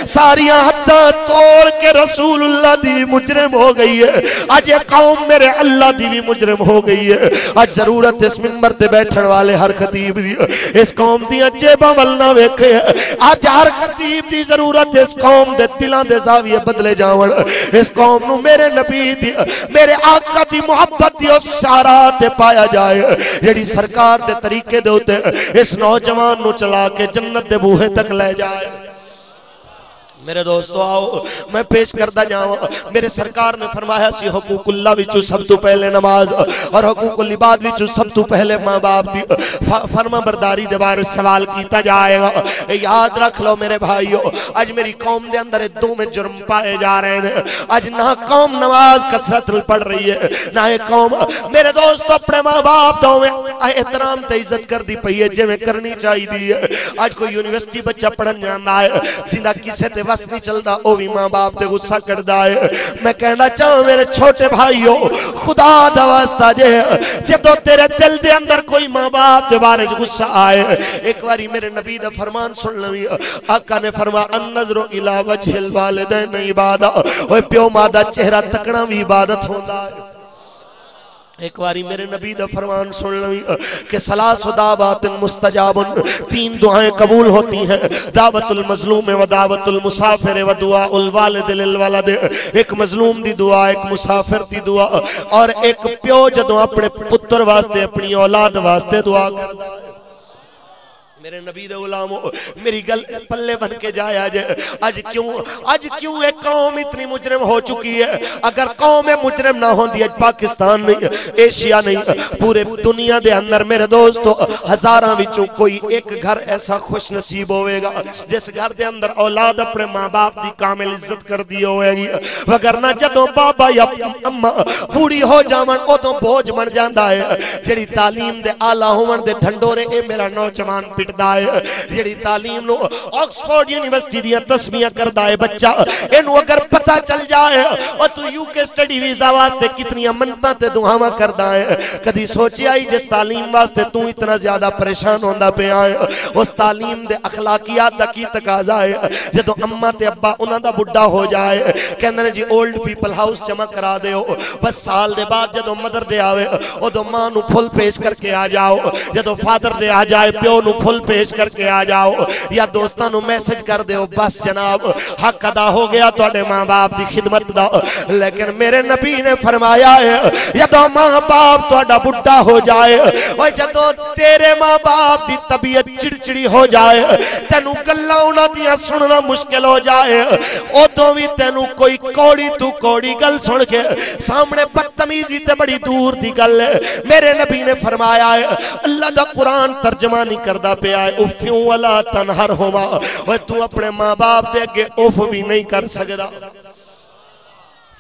[SPEAKER 2] ساریاں حداں توڑ کے رسول اللہ دی مجرم ہو گئی ہے آج یہ قوم میرے اللہ دی بھی مجرم ہو گئی ہے آج ضرورت اس منبر تے بیٹھن والے ہر خطیب دی اس قوم دی جیباں ولنا ویکھے آج ہر خطیب دی ضرورت اس قوم دے دلاں دے زاویے بدلے جاون اس قوم نو میرے نبی دی میرے آقا دی محبت دی اس شارات پایا جائے جڑی سرکار دے طریقے دے ہوتے اس نوجوان نو چلا کے جنت دے بوہے تک لے جائے میرے دوستو آؤ میں پیش کردہ جاؤں میرے سرکار نے فرمایا سی حقوق اللہ وچو سب تو پہلے نماز اور حقوق العباد وچو سب تو پہلے ماں باپ دی فرما برداری دے بارے سوال کیتا جائے گا یاد رکھ لو میرے بھائیو آج میری قوم دے اندر دو میں جرم پائے جا رہے ہیں آج نہ قوم نماز کثرت پڑھ رہی ہے نہ قوم میرے دوستو اپنے ماں باپ دو میں احترام تے عزت کر دی پئی ہے جے میں کرنی چاہی دی ہے آج کوئی یونیورسٹی بچہ پڑھن جانا ہے جنہ کسے تے بس نہیں چلتا او بھی ماں باپ تے غصہ کردہ ہے میں کہنا چاہوں میرے چھوٹے بھائیو خدا دا واسطہ جدو تیرے دل دے اندر کوئی ماں باپ دے بارے غصہ آئے ایک باری میرے نبی دا فرمان سن لوی آقا نے فرما النظر الى وجہ الوالدین عبادہ اوہ پیو مادہ چہرہ تکنا بھی عبادت ہوندہ ہے ایک باری میرے نبی دا فرمان سن لوی کہ ثلاث دعوات مستجاب 3 دعائیں قبول ہوتی ہیں دعوت المظلوم و دعوت المسافر و دعا الوالد للولد ایک مظلوم دی دعا ایک مسافر دی دعا اور ایک پیو جدوں اپنے پتر واسطے اپنی اولاد واسطے دعا کردا ہے میرے نبی دے غلاموں میری گل پلے بن کے جایا جائے آج کیوں ایک قوم اتنی مجرم ہو چکی ہے اگر قوم مجرم نہ ہوں دی پاکستان نہیں ایشیا نہیں پورے دنیا دے اندر میرے دوستو ہزاراں وچوں کوئی ایک گھر ایسا خوش نصیب ہوئے گا جس گھر دے اندر اولاد اپنے ماں باپ دی کامل عزت کر دی ہوئے گی وگرنہ جدوں بابا یا اماں پوری ہو جاون او تو بوجھ بن جاندا ہے جڑی تعلیم دے اعلی ہون دے ڈھنڈورے اے میرا نوجوان جڑی تعلیم نو آکسفورڈ یونیورسٹی دیا تسمیہ کردہ ہے بچہ انہوں اگر پتہ چل جائے اور تو یو کے سٹڈی ویزا واسطے کتنی منتاں تے دعاواں کردہ ہے کدی سوچی آئی جس تعلیم واسطے تو اتنا زیادہ پریشان ہوندہ پہ آئے اس تعلیم دے اخلاقیات دا کی تقاضا ہے جدو اممہ تے ابا انہاں دا بڑھا ہو جائے کہندے جی اولڈ پیپل ہاؤس جمع کرا دے ہو بس سال دے بعد جدو مدر دے آوے او دو ماں نو پھل پیش کر کے آ جاؤ جدو فادر دے آ جائے پیو نو پھل پیش کر کے آ جاؤ یا دوستانو میسج کر دے ہو بس جناب حق ادا ہو گیا توڑے ماں باپ دی خدمت دا لیکن میرے نبی نے فرمایا ہے جدو ماں باپ توڑا بڑھا ہو جائے اور جدو تیرے ماں باپ دی طبیعت چڑچڑی ہو جائے تینو گلہ انہاں دیا سننا مشکل ہو جائے او تو بھی تینو کوئی کوڑی تو کوڑی گل سن کے سامنے بدتمیزی تے بڑی دور دی گل ہے میرے نبی نے فرمایا ہے اللہ دا قرآن ترجمہ نہیں کردہ پہ آئے افیوں والا تنہر ہوا اور تو اپنے ماں باپ دے کے اف بھی نہیں کر سکتا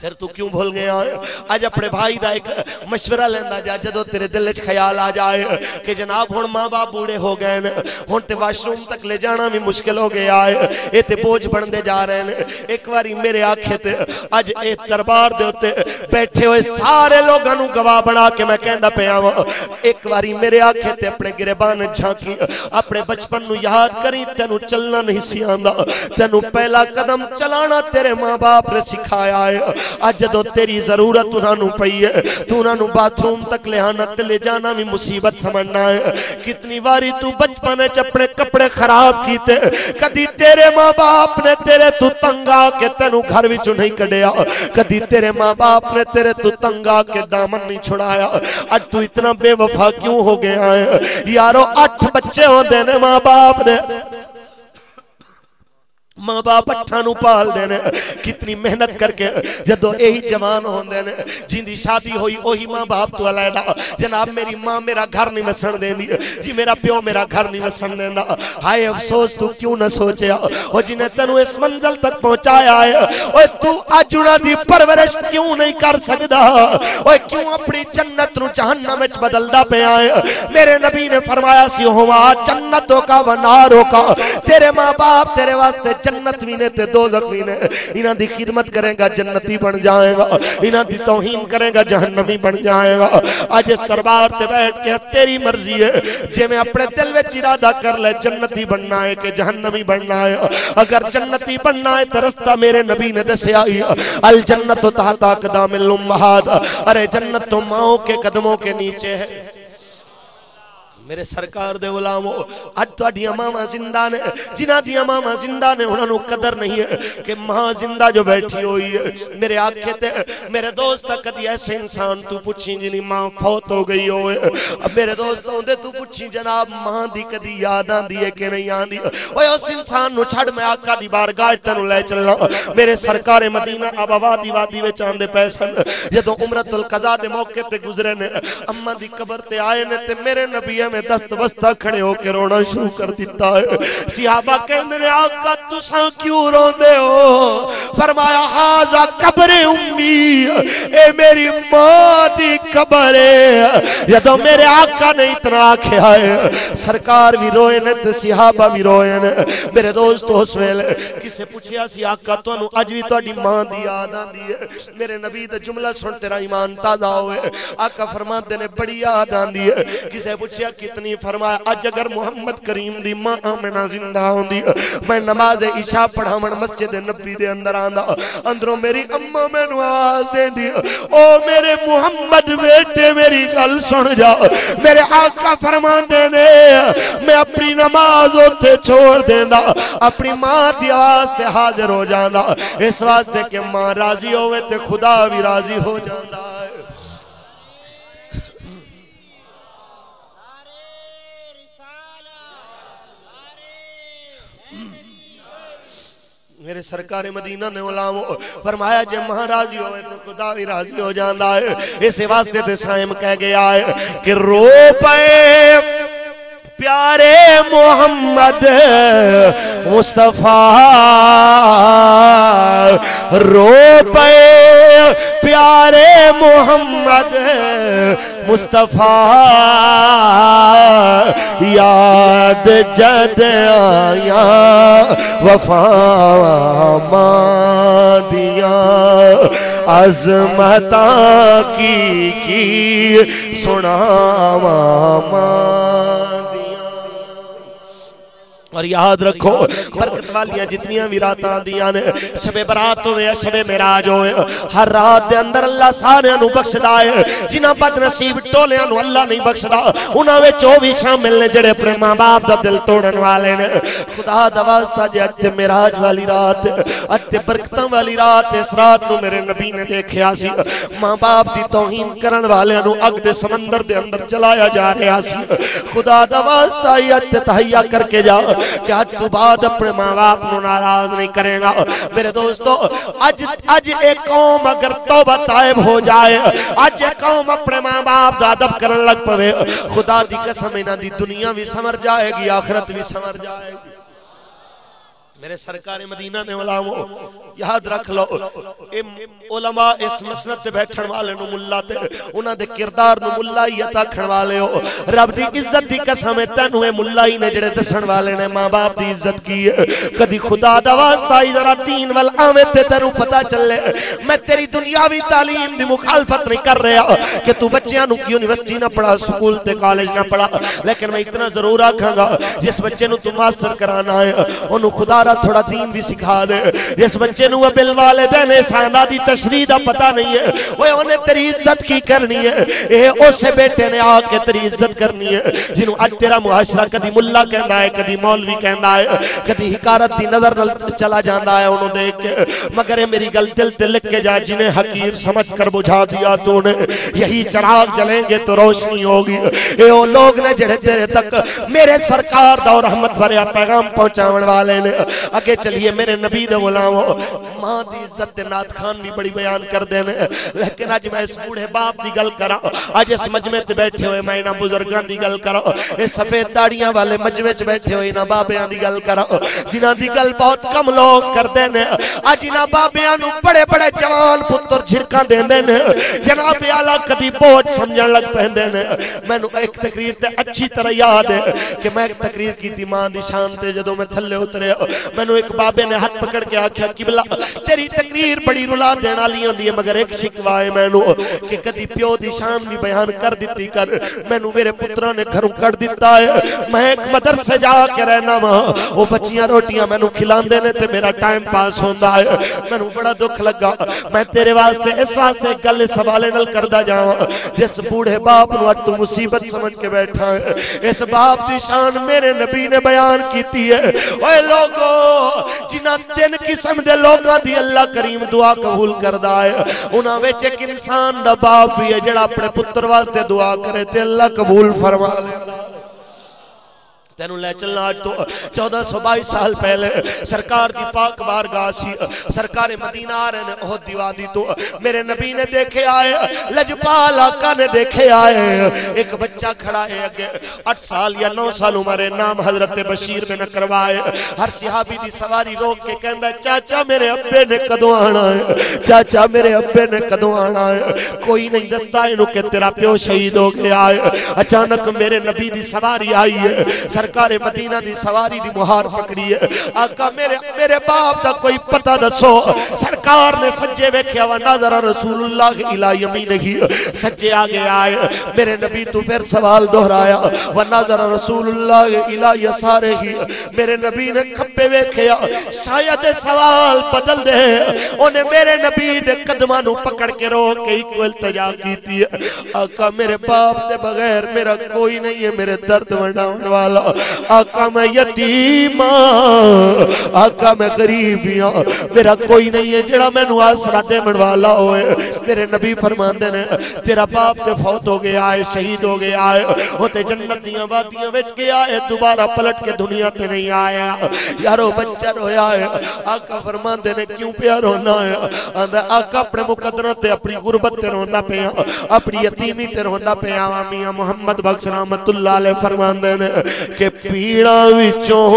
[SPEAKER 2] پھر تو کیوں بھول گیا ہے آج اپنے بھائی دا ایک مشورہ لیندہ جا جدو تیرے دل خیال آ جائے کہ جناب ہون ماں باپ بوڑے ہو گئے ہیں ہون تے واش روم تک لے جانا بھی مشکل ہو گیا ہے اے تے بوجھ بڑھندے جا رہے ہیں ایک باری میرے آنکھیں تے آج اے دربار دے ہوتے بیٹھے ہوئے سارے لوگاں نو گواہ بنا کے میں کہندہ پہ آواں ایک باری میرے آنکھیں تے اپنے گریبان جھانکی اپنے بچپن نو یاد کری تینو چلنا نہیں سی آندا تینو پہلا قدم چلانا تیرے ماں باپ نے سکھایا ہے آج جدو تیری ضرورت انہاں نو پئی ہے تو انہاں نو باتھ روم تک لے جانا بھی مصیبت سمجھنا ہے کتنی باری تو بچپنے چپڑے کپڑے خراب کیتے کدی تیرے ماں باپ نے تیرے تو تنگا کے تینو گھر وچوں نہیں کڈیا کدی تیرے ماں باپ نے تیرے تو تنگا کے دامن نہیں چھڑایا اج تو اتنا بے وفا کیوں ہو گیا ہے یارو 8 بچے ہوندے نے ماں باپ نے ماں باپ اٹھاں نو پال دینے کتنی محنت کر کے جدو یہی جوان ہون دینے جن دی شادی ہوئی وہی ماں باپ تو علیحدہ جناب میری ماں میرا گھر نہیں وسن دینی جی میرا پیو میرا گھر نہیں وسن دینا ہائے افسوس تو کیوں نہ سوچیا اور جنہیں تنو اس منزل تک پہنچایا ہے اور تو اجڑا دی پرورش کیوں نہیں کر سکدا اور کیوں اپنی جنت نو جہنم وچ بدلدا پہ آئے میرے نبی نے فرمایا سی ہوا جنتوں کا و ناروں کا تیرے ماں باپ تیرے واسطے جنت بھی نے تے دوزخ بھی نے انہاں دی خدمت کریں گا جنتی بن جائے گا انہاں دی توہین کریں گا جہنمی بن جائے گا آج اس دربار تے بیٹھ کے تیری مرضی ہے جے میں اپنے دل وچ ارادہ کر لے جنتی بننا ہے کہ جہنمی بننا ہے اگر جنتی بننا ہے تو رستہ میرے نبی نے دسیا ہی الجنت تحت اقدام الامہات ارے جنت تو ماؤں کے قدموں کے نیچے ہے میرے سرکار دے غلامو اج تہاڈیاں ماواں زندہ نے جنہاں دیاں ماواں زندہ نے انہاں نوں قدر نہیں ہے کہ ماں زندہ جو بیٹھی ہوئی ہے میرے آنکھیں تے میرے دوست کدی ایسے انسان تو پوچھی جنی ماں فوت ہو گئی ہوئے اب میرے دوست ہوندے تو پوچھی جناب ماں دی کدی یاد آندی ہے کہ نہیں آندی اوے اس انسان نو چھڑ میں آقا دی بارگاہ تینوں لے چلنا میرے سرکار مدینہ اب وادی وادی وچ آندے پیسن جدوں عمرۃ القضاء دے موقع تے گزرے نے اماں دی قبر تے آئے نے تے میرے نبی میں دست بستہ کھڑے ہو کے رونا شروع کر دیتا ہے صحابہ کہنے نے آقا تساں کیوں رو دے ہو فرمایا ہاذا قبر امی اے میری ماں دی قبر ہے جدوں میرے آقا نے اتنا آکھیا ہے سرکار بھی روئے نے تے صحابہ بھی روئے نے میرے دوست اس ویلے کسے پوچھیا سی آقا تانوں اج بھی تہاڈی ماں دی یاد آندی ہے میرے نبی دا جملہ سن تیرا ایمان تازہ ہوئے آقا فرماتے نے بڑی یاد آندی ہے کسے پوچھیا کتنی فرمایا اج اگر محمد کریم دی ماں آمنہ زندہ ہوندی میں نماز عشاء پڑھاون مسجد نبی دے اندر آندا اندروں میری اماں میں آواز دے دی او میرے محمد بیٹے میری گل سن جا میرے آقا فرماندے نے میں اپنی نماز اوتھے چھوڑ دیندا اپنی ماں دی آواز تے حاضر ہو جاندا اس واسطے کہ ماں راضی ہوئے تے خدا بھی راضی ہو جاندا ہے میرے سرکار مدینہ نے علاموں فرمایا جے ماں راضی ہوئے تو خدا بھی راضی ہو جاندہ ہے اسے واسطے تے سائم کہہ گیا ہے کہ رو پے پیارے محمد مصطفیٰ رو پے پیارے محمد مصطفیٰ یاد جد آیا وفا مادیاں عظمتاں کی سناوا مادیاں اور یاد رکھو برکت والیاں جتنیاں بھی راتاں دیاں نے شب برات ہوئے شب معراج ہوئے ہر رات دے اندر اللہ سارے نو بخشدا ہے جنہاں بد نصیب ٹولیاں نو اللہ نہیں بخشدا انہاں وچ او بھی شامل نے جڑے اپنے ماں باپ دا دل توڑن والے نے خدا دا واسطہ جے اج معراج والی رات اج برکتاں والی رات اس رات نو میرے نبی نے دیکھیا سی ماں باپ دی توہین کرن والےاں نو اگ دے سمندر دے اندر چلایا جا رہا سی خدا دا واسطہ اج تہیا کر کے جا کہ آج تو بعد اپنے ماں باپ نو ناراض نہیں کرے گا میرے دوستو آج ایک قوم اگر توبہ طائب ہو جائے آج ایک قوم اپنے ماں باپ دا ادب کرن لگ پوے خدا دی قسم انہاں دی دنیا بھی سمر جائے گی آخرت بھی سمر جائے گی میرے سرکار مدینہ نے علماء یاد رکھ لو علماء اس مسند تے بیٹھن والے نو ملا تے انہاں دے کردار نو ملا ہی عطا کھن والے ہو رب دی عزت دی قسم ہے تینوں اے ملا ہی نے جڑے دسن والے نے ماں باپ دی عزت کی ہے کدی خدا دا واسطہ ذرا دین ول آویں تے تینوں پتہ چلے میں تیری دنیاوی تعلیم دی مخالفت نہیں کر رہا کہ تو بچیاں نو یونیورسٹی نہ پڑھا سکول تے کالج نہ پڑھا لیکن میں اتنا ضرور آکھاں گا جس بچے نو تو ماسٹر کرانا ہے اونوں خدا تھوڑا دین بھی سکھا دے جس بچے نو بالوالدین احسان دی تشریح دا پتہ نہیں ہے وہ انہیں تیری عزت کی کرنی ہے اے اسے بیٹے نے آ کے تیری عزت کرنی ہے جنہوں اج تیرا معاشرہ کدی ملا کہندا ہے کدی مولوی کہندا ہے کدی حکارت دی نظر چلا جاندا ہے انہوں دیکھ کے مگر میری گل دل تے لکھ کے جا جنہیں حقیر سمجھ کر بجھا دیا تو نے یہی چراغ جلیں گے تو روشنی ہوگی اے وہ لوگ نے جڑے تیرے تک میرے سرکار دا رحمت بھریا پیغام پہنچاون والے نے اگے چلیے میرے نبی دے غلامو ماں دی عزت دے نعت خان بھی بڑی بیان کر دینے لیکن آج میں اس بوڑھے باپ دی گل کرا آج اس مجمع تے بیٹھے ہوئے میں انہاں بزرگاں دی گل کرا اس سفید داڑیاں والے مجمع تے بیٹھے ہوئے انہاں بابیاں دی گل کرا جنہاں دی گل بہت کم لوگ کر دینے آج انہاں بابیاں نو بڑے بڑے جوان پتر جھڑکاں دین دینے جناب اعلیٰ کدی بہت سمجھن لگ پہندے نے میں نو ایک تقریر تے اچھی طرح یاد ہے کہ میں ایک تقریر کی تھی ماں دی شان تے جدوں میں تھلے اترے میں نو ایک بابے نے ہاتھ پکڑ کے آکھیا قبلہ تیری تقریر بڑی رلا دین والی ہوندی ہے مگر ایک شکوہ ہے میں نو کہ کدی پیو دی شان بھی بیان کر دیتی کر میں نو میرے پتروں نے گھروں کر دیتا ہے میں ایک مدرسے جا کے رہنا ماں وہ بچیاں روٹیاں میں نو کھلان دینے تے میرا ٹائم پاس ہوندا ہے میں نو بڑا دکھ لگا میں تیرے واسطے اس واسطے گل سوالے نل کردہ جاؤں جس بوڑھے باپ نو تو مصیبت سمجھ کے بیٹھا ہے اس باپ دی شان میرے نبی نے بیان کیتی ہے اوے لوگو جنہ تین قسم دے لوگاں دی اللہ کریم دعا قبول کردہ ہے انہاں ویچ ایک انسان دا باپ بھی ہے جڑا اپنے پتر واسطے دعا کرے تے اللہ قبول فرما لے تینوں لے چلنا آج تو 1422 سال پہلے سرکار دی پاک بارگاہ سی سرکار مدینہ آ رہے نے احد دی وادی تو میرے نبی نے دیکھے آئے لجپال آقا نے دیکھے آئے ایک بچہ کھڑا ہے اگے 8 سال یا 9 سال عمر نام حضرت بشیر میں نہ کروائے ہر صحابی دی سواری روک کے کہندہ ہے چاچا میرے ابے نے کدوں آنا ہے چاچا میرے ابے نے کدوں آنا ہے کوئی نہیں دستا انہوں کہ تیرا پیو شہید ہو گیا ہے اچانک میرے نبی دی سواری آئی ہے سرکار مدینہ دی سواری دی مہار پکڑی ہے آقا میرے باپ دا کوئی پتہ دسو سرکار نے سجے ویکھیا و نظر رسول اللہ الی یمینہ سجے آگے آئے میرے نبی تو پھر سوال دہرایا و نظر رسول اللہ الی یسارہ میرے نبی نے کھپے ویکھیا شاید سوال بدل دے انہیں میرے نبی دے قدمہ نو پکڑ کے روک کے ایک التجا کیتی ہے آقا میرے باپ دے بغیر میرا کوئی نہیں ہے میرے درد ونڈاؤن والا آقا میں یتیم آقا میں غریبیاں میرا کوئی نہیں ہے جڑا میں نو آسرا دے منوالا ہوئے میرے نبی فرماندے نے تیرا باپ دے فوت ہو گیا ہے شہید ہو گیا ہے ہوتے جنت دیاں وادیاں وچ گیا ہے دوبارہ پلٹ کے دنیا تے نہیں آیا یارو بچہ رویا ہے آقا فرماندے نے کیوں پیا رونا ہے آندہ آقا اپنے مقدروں تے اپنی غربت تے روندہ پیا اپنی یتیمی تے روندہ پیا میاں محمد بخش رحمت اللہ علیہ فرماندے نے کہ پیڑا وچوں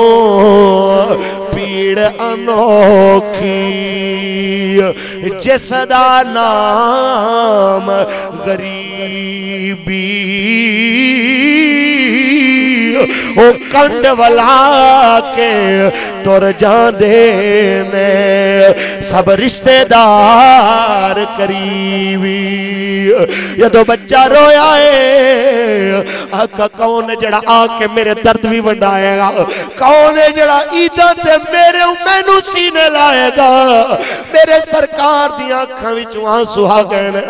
[SPEAKER 2] پیڑ انوکھی جس دا نام غریبی او کنڈ ولا کے تور جان دینے سب رشتہ دار قریبی یہ تو بچہ رویا ہے آقا کون ہے جڑا آکے میرے درد بھی ونڈائے گا کون ہے جڑا عیدہ تے میرے مینو سینے لائے گا میرے سرکار دی آنکھاں وچوں آنسو آ گئے نے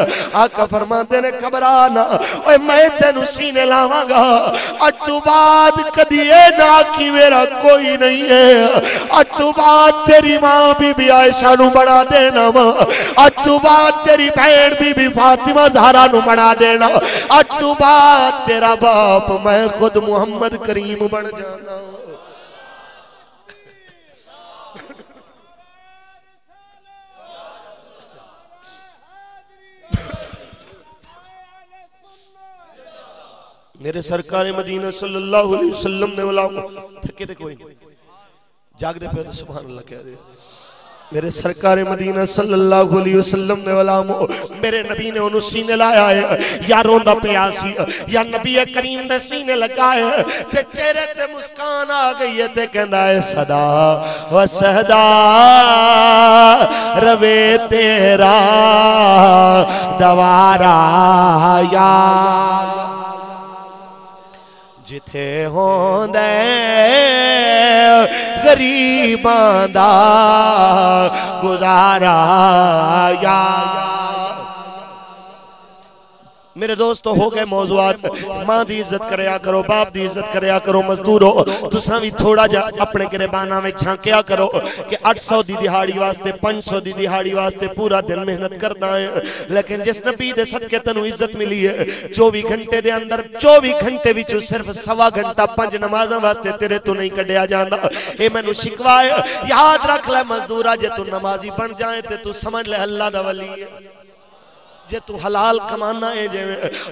[SPEAKER 2] آقا فرماتے نے گھبرانا اوے میں تینو سینے لاواں گا اج تو بعد کدی اے نہ کی میرا کوئی نہیں ہے اج تو بعد تیری ماں بی عائشہ نو بنا دینا اج تو بعد تیری بہن بی فاطمہ زہرا نو بنا دینا اج تو بعد تیرا باپ میں خود محمد کریم بن جانا میرے سرکار مدینہ صلی اللہ علیہ وسلم نے علامہ تھکے تھے کوئی نہیں جاگ دے پہ تو سبحان اللہ کہہ دے میرے سرکار مدینہ صلی اللہ علیہ وسلم نے علامہ میرے نبی نے انہوں سینے لایا ہے یا روندہ پیاسی یا نبی کریم دے سینے لگائے تے چہرے تے مسکان آگئی ہے تے کہندہ ہے صدا و صدا روے تیرا دوارا یا جتھے ہون دے غریباں دا گزارا یا میرے دوستو ہو گئے موضوعات ماں دی عزت کریا کرو باپ دی عزت کریا کرو مزدورو تساں بھی تھوڑا جا اپنے گریبانہ میں جھانکیا کرو کہ 800 دی دہاڑی واسطے 500 دی دہاڑی واسطے پورا دن محنت کرنا ہے لیکن جس نبی دے صدقے تنو عزت ملی ہے 24 گھنٹے دے اندر 24 گھنٹے وچوں صرف 1.25 گھنٹہ 5 نمازاں واسطے تیرے تو نہیں کڈیا جانا اے مینوں شکوا ہے یاد رکھ لے مزدورا جے تو نمازی بن جائے تے تو سمجھ لے اللہ دا ولی ہے جے تو حلال کمانا ہے جے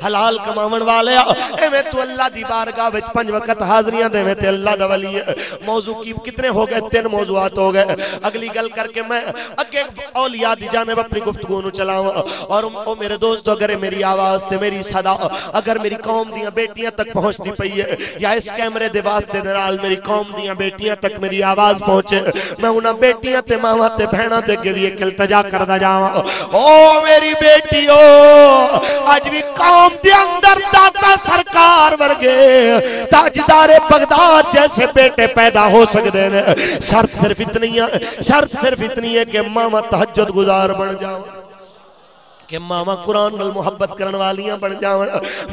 [SPEAKER 2] حلال کماون والے اے میں تو اللہ دی بارگاہ وچ 5 وقت حاضریاں دے میں تے اللہ دا ولی ہے موضوع کی کتنے ہو گئے 3 موضوعات ہو گئے اگلی گل کر کے میں اگے اولیاء دی جانب اپنی گفتگو نو چلاواں اور او میرے دوستو اگر میری آواز تے میری صدا اگر میری قوم دیاں بیٹیاں تک پہنچدی پئی ہے یا اس کیمرے دے واسطے دے نال میری قوم دیاں بیٹیاں تک میری آواز پہنچے میں انہاں بیٹیاں تے ماواں تے بہناں تے اگے ایک التجا کردا جاواں او میری بیٹی آج بھی قوم دے اندر داتا سرکار ورگے تاجدار بغداد جیسے بیٹے پیدا ہو سکتے ہیں شرط صرف اتنی ہے کہ ماما تہجد گزار بن جاؤ کہ ماما قرآن نال محبت کرن والیاں بن جاون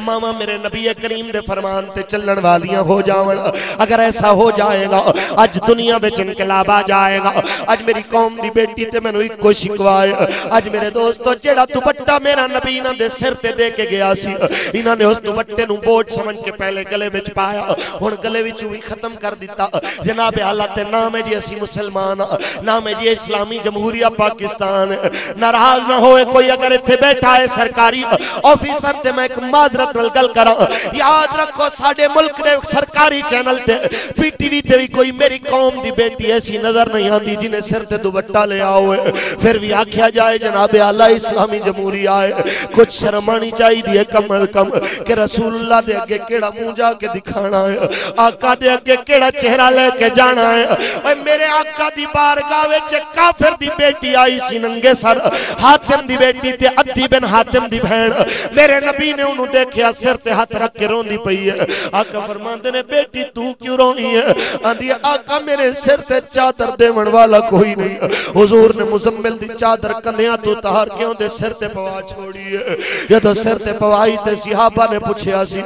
[SPEAKER 2] ماما میرے نبی کریم دے فرمان تے چلن والیاں ہو جاون اگر ایسا ہو جائے گا اج دنیا وچ انقلاب آ جائے گا اج میری قوم دی بیٹی تے مینوں ایک کو شکوائے اج میرے دوستو جیڑا دوپٹہ میرا نبی انہاں دے سر تے دے کے گیا سی انہاں نے اس دوپٹے نوں بوجھ سمجھ کے پہلے گلے وچ پایا ہن گلے وچوں بھی ختم کر دیتا جناب اعلی تے نام ہے جی اسی مسلمان نام ہے جی اسلامی جمہوریہ پاکستان ناراض نہ ہوئے کوئی اگر تھے بیٹھا ہے سرکاری آفیسر تے میں ایک معذرت نال گل کراں یاد رکھو ساڈے ملک دے سرکاری چینل تے پی ٹی وی تے بھی کوئی میری قوم دی بیٹی ایسی نظر نہیں آندی جنہیں سر تے دوپٹہ لے آوے پھر بھی آکھیا جائے جناب اعلی اسلامی جمہوریہ ہے کچھ شرم آنی چاہیے کم از کم کہ رسول اللہ دے اگے کیڑا منہ جا کے دکھانا ہے آقا دے اگے کیڑا چہرہ لے کے جانا ہے اے میرے آقا دی بارگاہ وچ کافر دی بیٹی آئی سی ننگے سر حاتم دی بیٹی تے عدی بن حاتم دی بہن میرے نبی نے انہوں دیکھیا سر تے ہاتھ رکھ کے رون دی پئی ہے آقا فرماندے نے بیٹی تو کیوں روئی ہے آندھی آقا میرے سر تے چادر دیون والا کوئی نہیں حضور نے مزمل دی چادر کندیاں تو تہار کیوں دے سر تے پوا چھوڑی ہے یہ تو سر تے پوائی تے صحابہ نے پوچھیا سی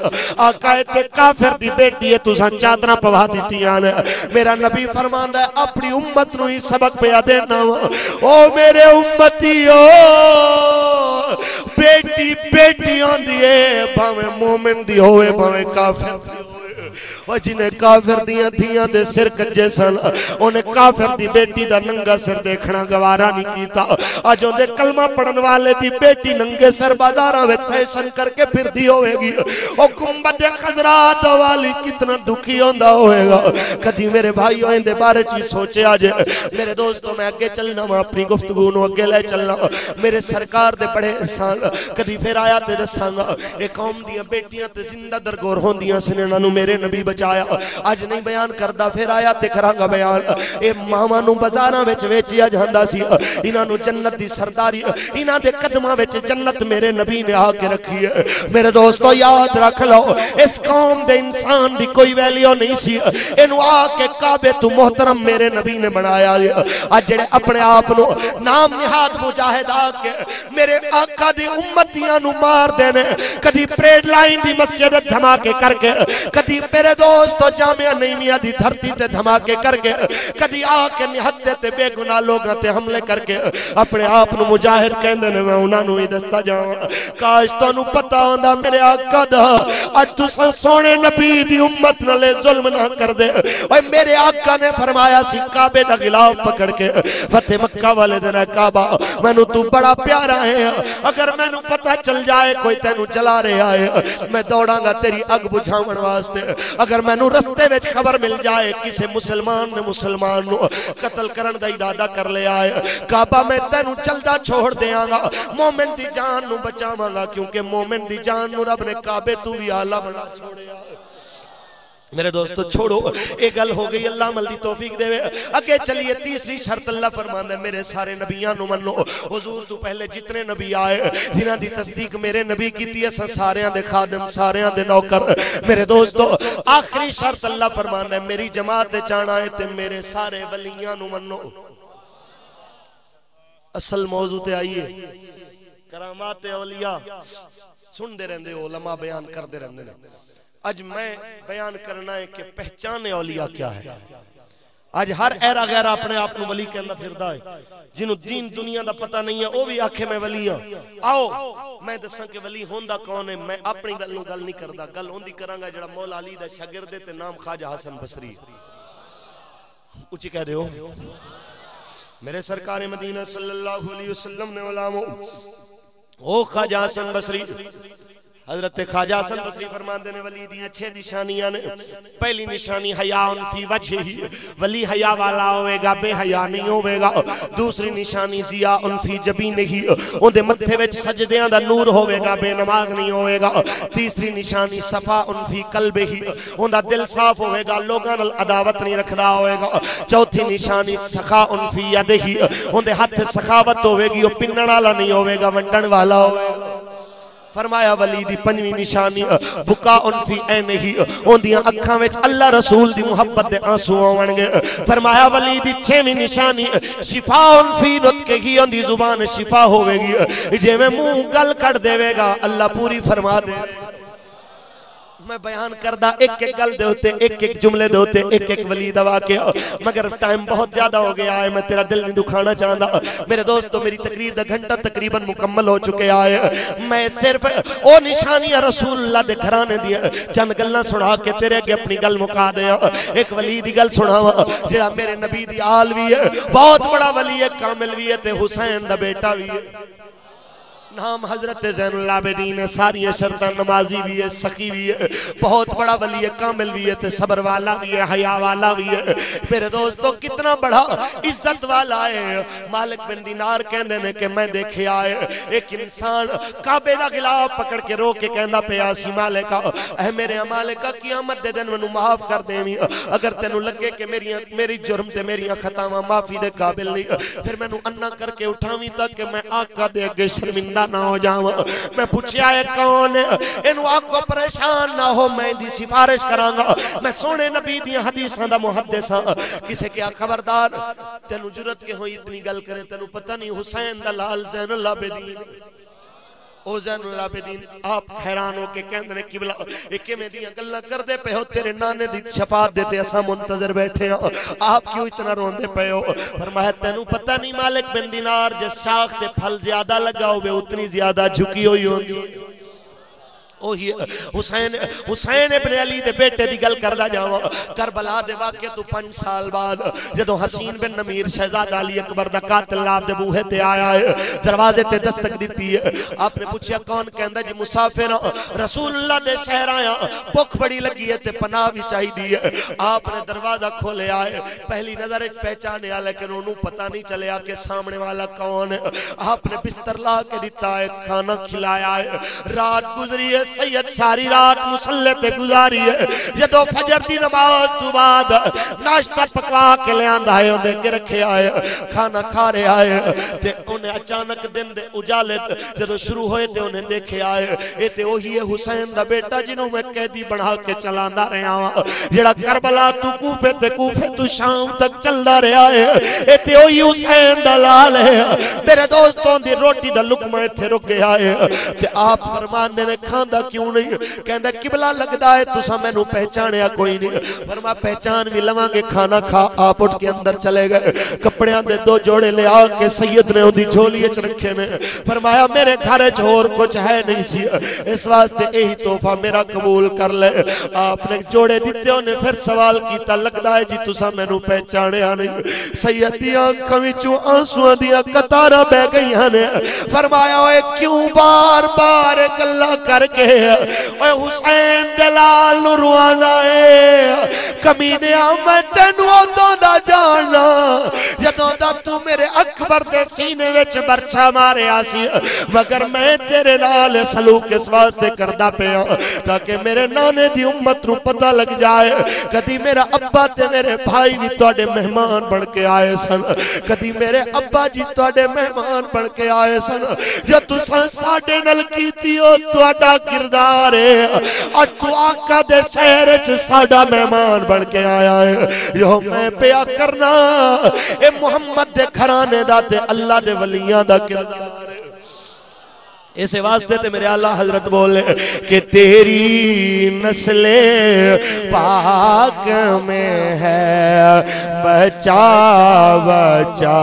[SPEAKER 2] آقا تے کافر دی بیٹی ہے تساں چادراں پوا دتیاں نے میرا نبی فرماندا ہے اپنی امت نو ہی سبق پیا دینا او میرے امتیو بیٹی بیٹیاں دیئے بھاویں مومن دی ہوئے بھاویں کافر دی ہوئے اور جنہیں کافر دیاں دھیاں دے سر کجے سن انہیں کافر دی بیٹی دا ننگا سر دیکھنا گوارا نہیں کیتا آج ان دے کلمہ پڑھن والے دی بیٹی ننگے سر بازارہ ویت فیشن کر کے پھر دی ہوئے گی او کمبت خضرات والی کتنا دکھی ہوندہ ہوئے گا کدھی میرے بھائیوں ان دے بارے چیز سوچے آجے میرے دوستوں میں اگے چلنا میں اپنی گفتگونوں اگے لے چلنا میرے سرکار دے بڑے احسان کدھی پھر آیا تے دسانگا ایک قوم دیاں بیٹیاں تے زندہ درگور ہوندیاں سنینانو میرے نبی بچایا آج نہیں بیان کردہ پھر آیا تے کرانگا بیان اے مامانو بزاراں ویچ ویچیا جہندہ سی انہانو جنت دی سرداری انہاں دے قدمہ ویچ جنت میرے نبی نے آ کے رکھی ہے میرے دوستو یاد رکھ لو اس قوم دے انسان دی کوئی ویلیو نہیں سی انہوں آ کے کعبے تو محترم میرے نبی نے بنایا آج جڑے اپنے آپنو نام نہاد مجاہد آ کے میرے آقا دی امتیاں نو مار دینے کدھی پریڈ لائن دی مسجد دھماکے کر کے کدھی میرے دوستو جامعہ نعیمیہ دی دھرتی تے دھماکے کر کے کدھی آ کے نہتے تے بے گناہ لوگاں تے حملے کر کے اپنے آپ نو مجاہد کہندے نے میں انہاں نو ہی دستا جاؤں کاش تو نو پتہ ہوندہ میرے آقا دا اج تساں سونے نبی دی امت نلے ظلم نہ کر دے اور میرے آقا نے فرمایا سی کعبے دا غلاف پکڑ کے فتح مکہ والے دن کعبہ میں نو تو بڑا پیارا ہے اگر میں نو پتہ چل جائے کوئی تینو جلا رہے آئے میں دوڑاں گا تیری اگ بجھاون واسطے اگر میں نو رستے وچ خبر مل جائے کسے مسلمان نے مسلمان نو قتل کرن دا ارادہ کر لے آئے کعبہ میں تینو چلدا چھوڑ دیاں گا مومن دی جان نو بچاواں گا کیونکہ مومن دی جان نو رب نے کعبے تو بھی آلہ بنا چھوڑے آئے میرے دوستو چھوڑو ایک گل ہو گئی اللہ عمل دی توفیق دے اگے چلیے تیسری شرط اللہ فرماندے میرے سارے نبیان نو منو حضور تو پہلے جتنے نبی آئے جنہاں دی تصدیق میرے نبی کی تھی ایسا ساریاں دے خادم ساریاں دے نوکر میرے دوستو آخری شرط اللہ فرماندے میری جماعت چانا ہے تے میرے سارے ولیاں نو منو اصل موضوع تے آئیے کرامات اولیاء سن دے رہندے علماء بیان کر دے رہندے نے اج میں بیان کرنا ہے کہ پہچان اولیاء کیا ہے آج ہر ایرا غیر اپنے آپ نو ولی کہنا پھردا ہے جنہوں دین دنیا دا پتہ نہیں ہے وہ بھی آکھے میں ولی ہاں آؤ میں دساں کہ ولی ہوندا کون ہے میں اپنی گل نو گل نہیں کردا گل ہوندی کرانگا جڑا مولا علی دا شاگرد تے نام خواجہ حسن بصری اونچی کہہ دیو میرے سرکار مدینہ صلی اللہ علیہ وسلم نے علامو او خواجہ حسن بصری حضرت خواجہ حسن بصری فرمان دینے ولی دی اچھے نشانیاں نے پہلی نشانی حیاء فی وجہ ہی ولی حیاء والا ہوئے گا بے حیاء نہیں ہوئے گا دوسری نشانی ضیاء فی جبین ہی ان دے متھے وچ سجدیاں دا نور ہوئے گا بے نماز نہیں ہوئے گا تیسری نشانی صفاء فی قلب ہی ان دا دل صاف ہوئے گا لوگاں نال عداوت نہیں رکھدا ہوئے گا چوتھی نشانی سخاء فی ید ہی ان دے ہاتھ سخاوت ہوئے گی وہ پنن والا نہیں ہوئے گا ونڈن والا ہوئے گا فرمایا ولی دی پنجویں نشانی بکا ان فی عین ہی ان دیاں اکھاں وچ اللہ رسول دی محبت دے آنسو آون گے فرمایا ولی دی چھویں نشانی شفاء فی نطق ہی ان دی زبان شفا ہوے گی جے میں منہ گل کڈ دے گا اللہ پوری فرما دے میں بیان کردہ ایک ایک گل دے ہوتے ایک ایک جملے دے ہوتے ایک ایک ولی دا واقعہ مگر ٹائم بہت زیادہ ہو گیا ہے میں تیرا دل نہیں دکھانا چاہتا میرے دوستو میری تقریر دا گھنٹہ تقریباً مکمل ہو چکے آئے میں صرف او نشانیاں رسول اللہ دے گھرانے دیا چند گلنا سنا کے تیرے کے اپنی گل مکا دیا ایک ولی دی گل سناوا جڑا میرے نبی دی آل بھی ہے بہت بڑا ولی ہے کامل بھی ہے تے حسین دا بیٹا بھی ہے نام حضرت زین العابدین ہے ساری شرطہ نمازی بھی ہے سخی بھی ہے بہت بڑا ولی ہے کامل بھی ہے صبر والا بھی ہے حیاء والا بھی ہے میرے دوستو کتنا بڑا عزت والا ہے مالک بن دینار کہندے نے کہ میں دیکھے آئے ایک انسان کعبے دا غلاف پکڑ کے رو کے کہندا پیا سی مالکا اے میرے مالکا قیامت دے دن منو معاف کر دیویں اگر تینو لگے کہ میری جرم تے میریاں خطاواں معافی دے قابل نہیں پھر مینوں انا کر کے اٹھاویں تک کہ میں آقا دے اگے شرمندہ نہ ہو جاؤں میں پوچھیا ہے کون انو آقا پریشان نہ ہو میں دی سفارش کرانگا میں سونے نبی دی حدیثاں دا محدثاں کسے کیا خبردار تینو جرت کے ہوئی اتنی گل کریں تینو پتہ نہیں حسین دلال زین العابدین او زین العابدین آپ حیران ہو کے کہندے قبلہ ایک میں دیاں گلاں کر دے پے ہو تیرے نانے دی شفاعت دیتے اساں منتظر بیٹھے ہاں آپ کیوں اتنا روندے پے ہو فرمایا تینوں پتہ نہیں مالک بن دینار جس شاخ تے پھل زیادہ لگا ہوئے اتنی زیادہ جھکی ہوئی ہوندی حسین ابن علی دے بیٹے دی گل کردہ جاؤ کربلا دے واقعے تو 5 سال بعد جدو حسین بن نمیر شہزاد علی اکبر دا قاتل آپ دے بوہے تے آیا ہے دروازے تے دستک دیتی ہے آپ نے پوچھیا کون کہندہ جی مسافر رسول اللہ دے شہر آیا بھوک بڑی لگی ہے تے پناہ بھی چاہی دی ہے آپ نے دروازہ کھولے آئے پہلی نظر ایک پہچانے آ لیکن انہوں پتہ نہیں چلے آ کہ سامنے والا کون ہے آپ نے بستر لا کے دیتا ہے کھانا کھلایا ہے رات گزری ہے سید ساری رات مسلح تے گزاری ہے جدو فجر دی نماز تو بعد ناشتہ پکوا کے لے آندہ ہے انہیں کے رکھے آئے کھانا کھا رہے آئے تے انہیں اچانک دن دے اجالے جدو شروع ہوئے تے انہیں دیکھے آئے اے تے وہی ہے حسین دا بیٹا جنہوں میں قیدی بڑھا کے چلاندہ رہے آؤں جڑا کربلا تو کوفے تے کوفے تو شام تک چلدہ رہے آئے اے تے وہی حسین دا لال ہے میرے دوستوں دی روٹی دا لکمہ تھے رک گئے آئے تے آپ فرمان دینے کھاندہ کیوں نہیں کہندہ قبلہ لگدا ہے تسا میں نو پہچانیا کوئی نہیں فرما پہچان بھی لوانگے کھانا کھا آپ اٹھ کے اندر چلے گئے کپڑیاں دے 2 جوڑے لے آ کے سید نے ان دی جھولیے چ رکھے نے فرمایا میرے گھر چھوڑ کچھ ہے نہیں سی اس واسطے یہی تحفہ میرا قبول کر لے آپ نے جوڑے دیتے انہیں پھر سوال کیتا لگدا ہے جی تسا میں نو پہچانیا نہیں سید دی آنکھاں وچوں آنسواں دیاں قطاراں بہ گئیاں نے فرمایا اوے کیوں بار بار گلاں کر کے اے حسین دلال نو روانا ہے کمینے میں تینو ادوں دا جاننا جدوں دا تو میرے اکبر دے سینے وچ برچھا مارے آسی مگر میں تیرے نال سلوک اس واسطے کردہ پیا تاکہ میرے نانے دی امت نو پتہ لگ جائے کدی میرا ابا تے میرے بھائی بھی توڑے مہمان بڑھ کے آئے سن کدی میرے ابا جی توڑے مہمان بڑھ کے آئے سن جو تو ساڑے نل کیتی ہو توڑا کردار ہے اور تو آقا دے شہر ساڑا مہمان بڑھ کے آیا ہے یہو میں پیا کرنا اے محمد دے گھرانے دا تے اللہ دے ولیاں دا کردار ہے اس واسطے تے میرے اللہ حضرت بولے کہ تیری نسل پاک میں ہے بچا بچا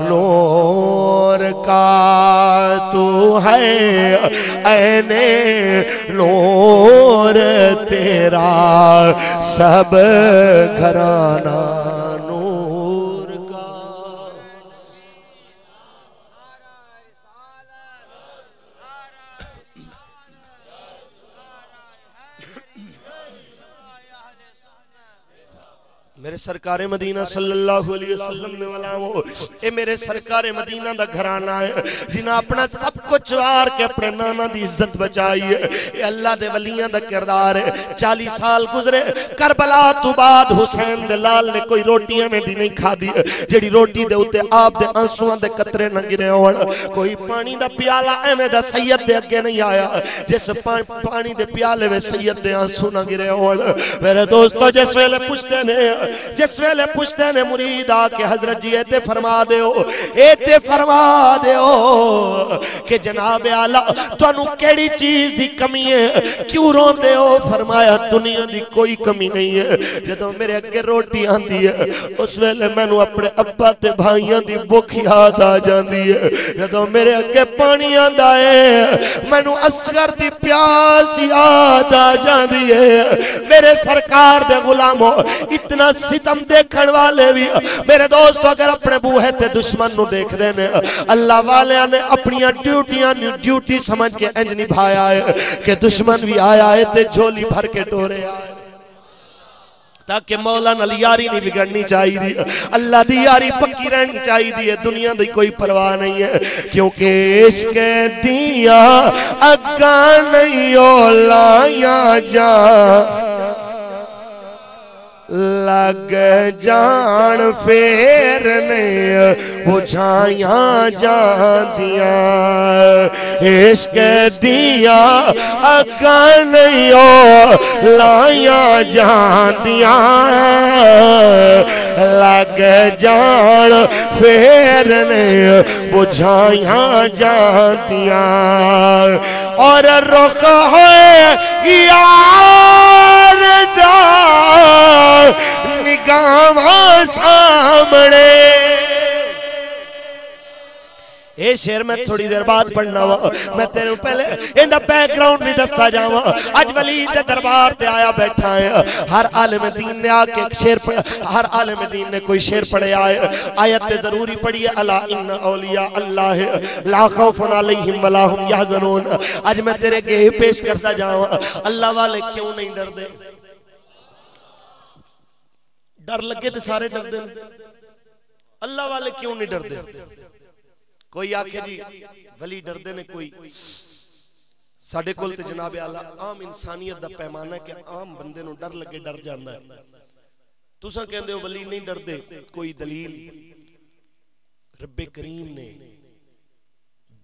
[SPEAKER 2] نور کا تو ہے عین نور تیرا سب گھرانہ میرے سرکار مدینہ صلی اللہ علیہ وسلم نے علامو اے میرے سرکار مدینہ دا گھرانہ ہے جنہاں اپنا سب کچھ وار کے اپنے نانا دی عزت بچائی ہے اے اللہ دے ولیاں دا کردار ہے 40 سال گزرے کربلا تو بعد حسین دلال نے کوئی روٹیاں میں بھی نہیں کھا دی جیڑی روٹی دے ہوتے آپ دے آنسوان دے قطرے نہ گرے ہوئے کوئی پانی دا پیالہ احمد دا سید دے اگے نہیں آیا جس پانی دے پیالے وے سید دے آنسو نہ گرے ہوئے میرے دوستو جس ویلے پوچھتے نے جس ویلے پوچھتے نے مرید آکے حضرت جی ایتے فرما دے ہو کہ جناب اعلیٰ تو انہوں کیڑی چیز دی کمی ہے کیوں رون دے ہو فرمایا دنیا دی کوئی کمی نہیں ہے جدو میرے اگے روٹی آن دی ہے اس ویلے میں نو اپنے ابا تے بھائیاں دی بھوک یاد آ جان دی ہے جدو میرے اگے پانی آن دا ہے میں نو اصغر دی پیاس یاد آ جان دی ہے میرے سرکار دے غلاموں اتنا ستم دیکھن والے بھی میرے دوستو اگر اپنے بوہے تے دشمن نو دیکھ دینے اللہ والے نے اپنیاں ڈیوٹی سمجھ کے انج نبھایا ہے کہ دشمن بھی آیا ہے تے جھولی بھر کے ٹورے آئے تاکہ مولا نال یاری نہیں بگڑنی چاہی دی اللہ دی یاری پکی رہنی چاہی دی دنیا دی کوئی پرواہ نہیں ہے کیونکہ عشق دیا اگا نہیں اولایا جا لگ جان پھیرنے بجھائیاں جان دیا عشق دیا اگر نہیں ہو لائیاں جان دیا لگ جان پھیرنے بجھائیاں جان دیا اور رخ ہوئے یار دا نگاہ سامنے اے شیر میں تھوڑی دیر بعد پڑھنا ہوا میں تیرے پہلے اندہ بیک گراؤنڈ بھی دستا جاؤں آج ولی دے دربار تے آیا بیٹھا ہے ہر عالم دین نے آکے ایک شیر پڑھا ہر عالم دین نے کوئی شیر پڑھے آئے آیت تے ضروری پڑھی ہے الا ان اولیاء اللہ لا خوف علیہم ولا هم یحزنون آج میں تیرے گے پیش کرتا جاؤں اللہ والے کیوں نہیں ڈر دے ڈر لگے تے سارے ڈر دے اللہ والے کیوں نہیں ڈر دے کوئی آکھے جی ولی ڈر دے نے کوئی ساڑھے کول تے جناب اعلیٰ عام انسانیت دا پیمانہ ہے کہ عام بندے نو ڈر لگے ڈر جاندہ ہے تو ساں کہندے ہو ولی نہیں ڈر دے کوئی دلیل رب کریم نے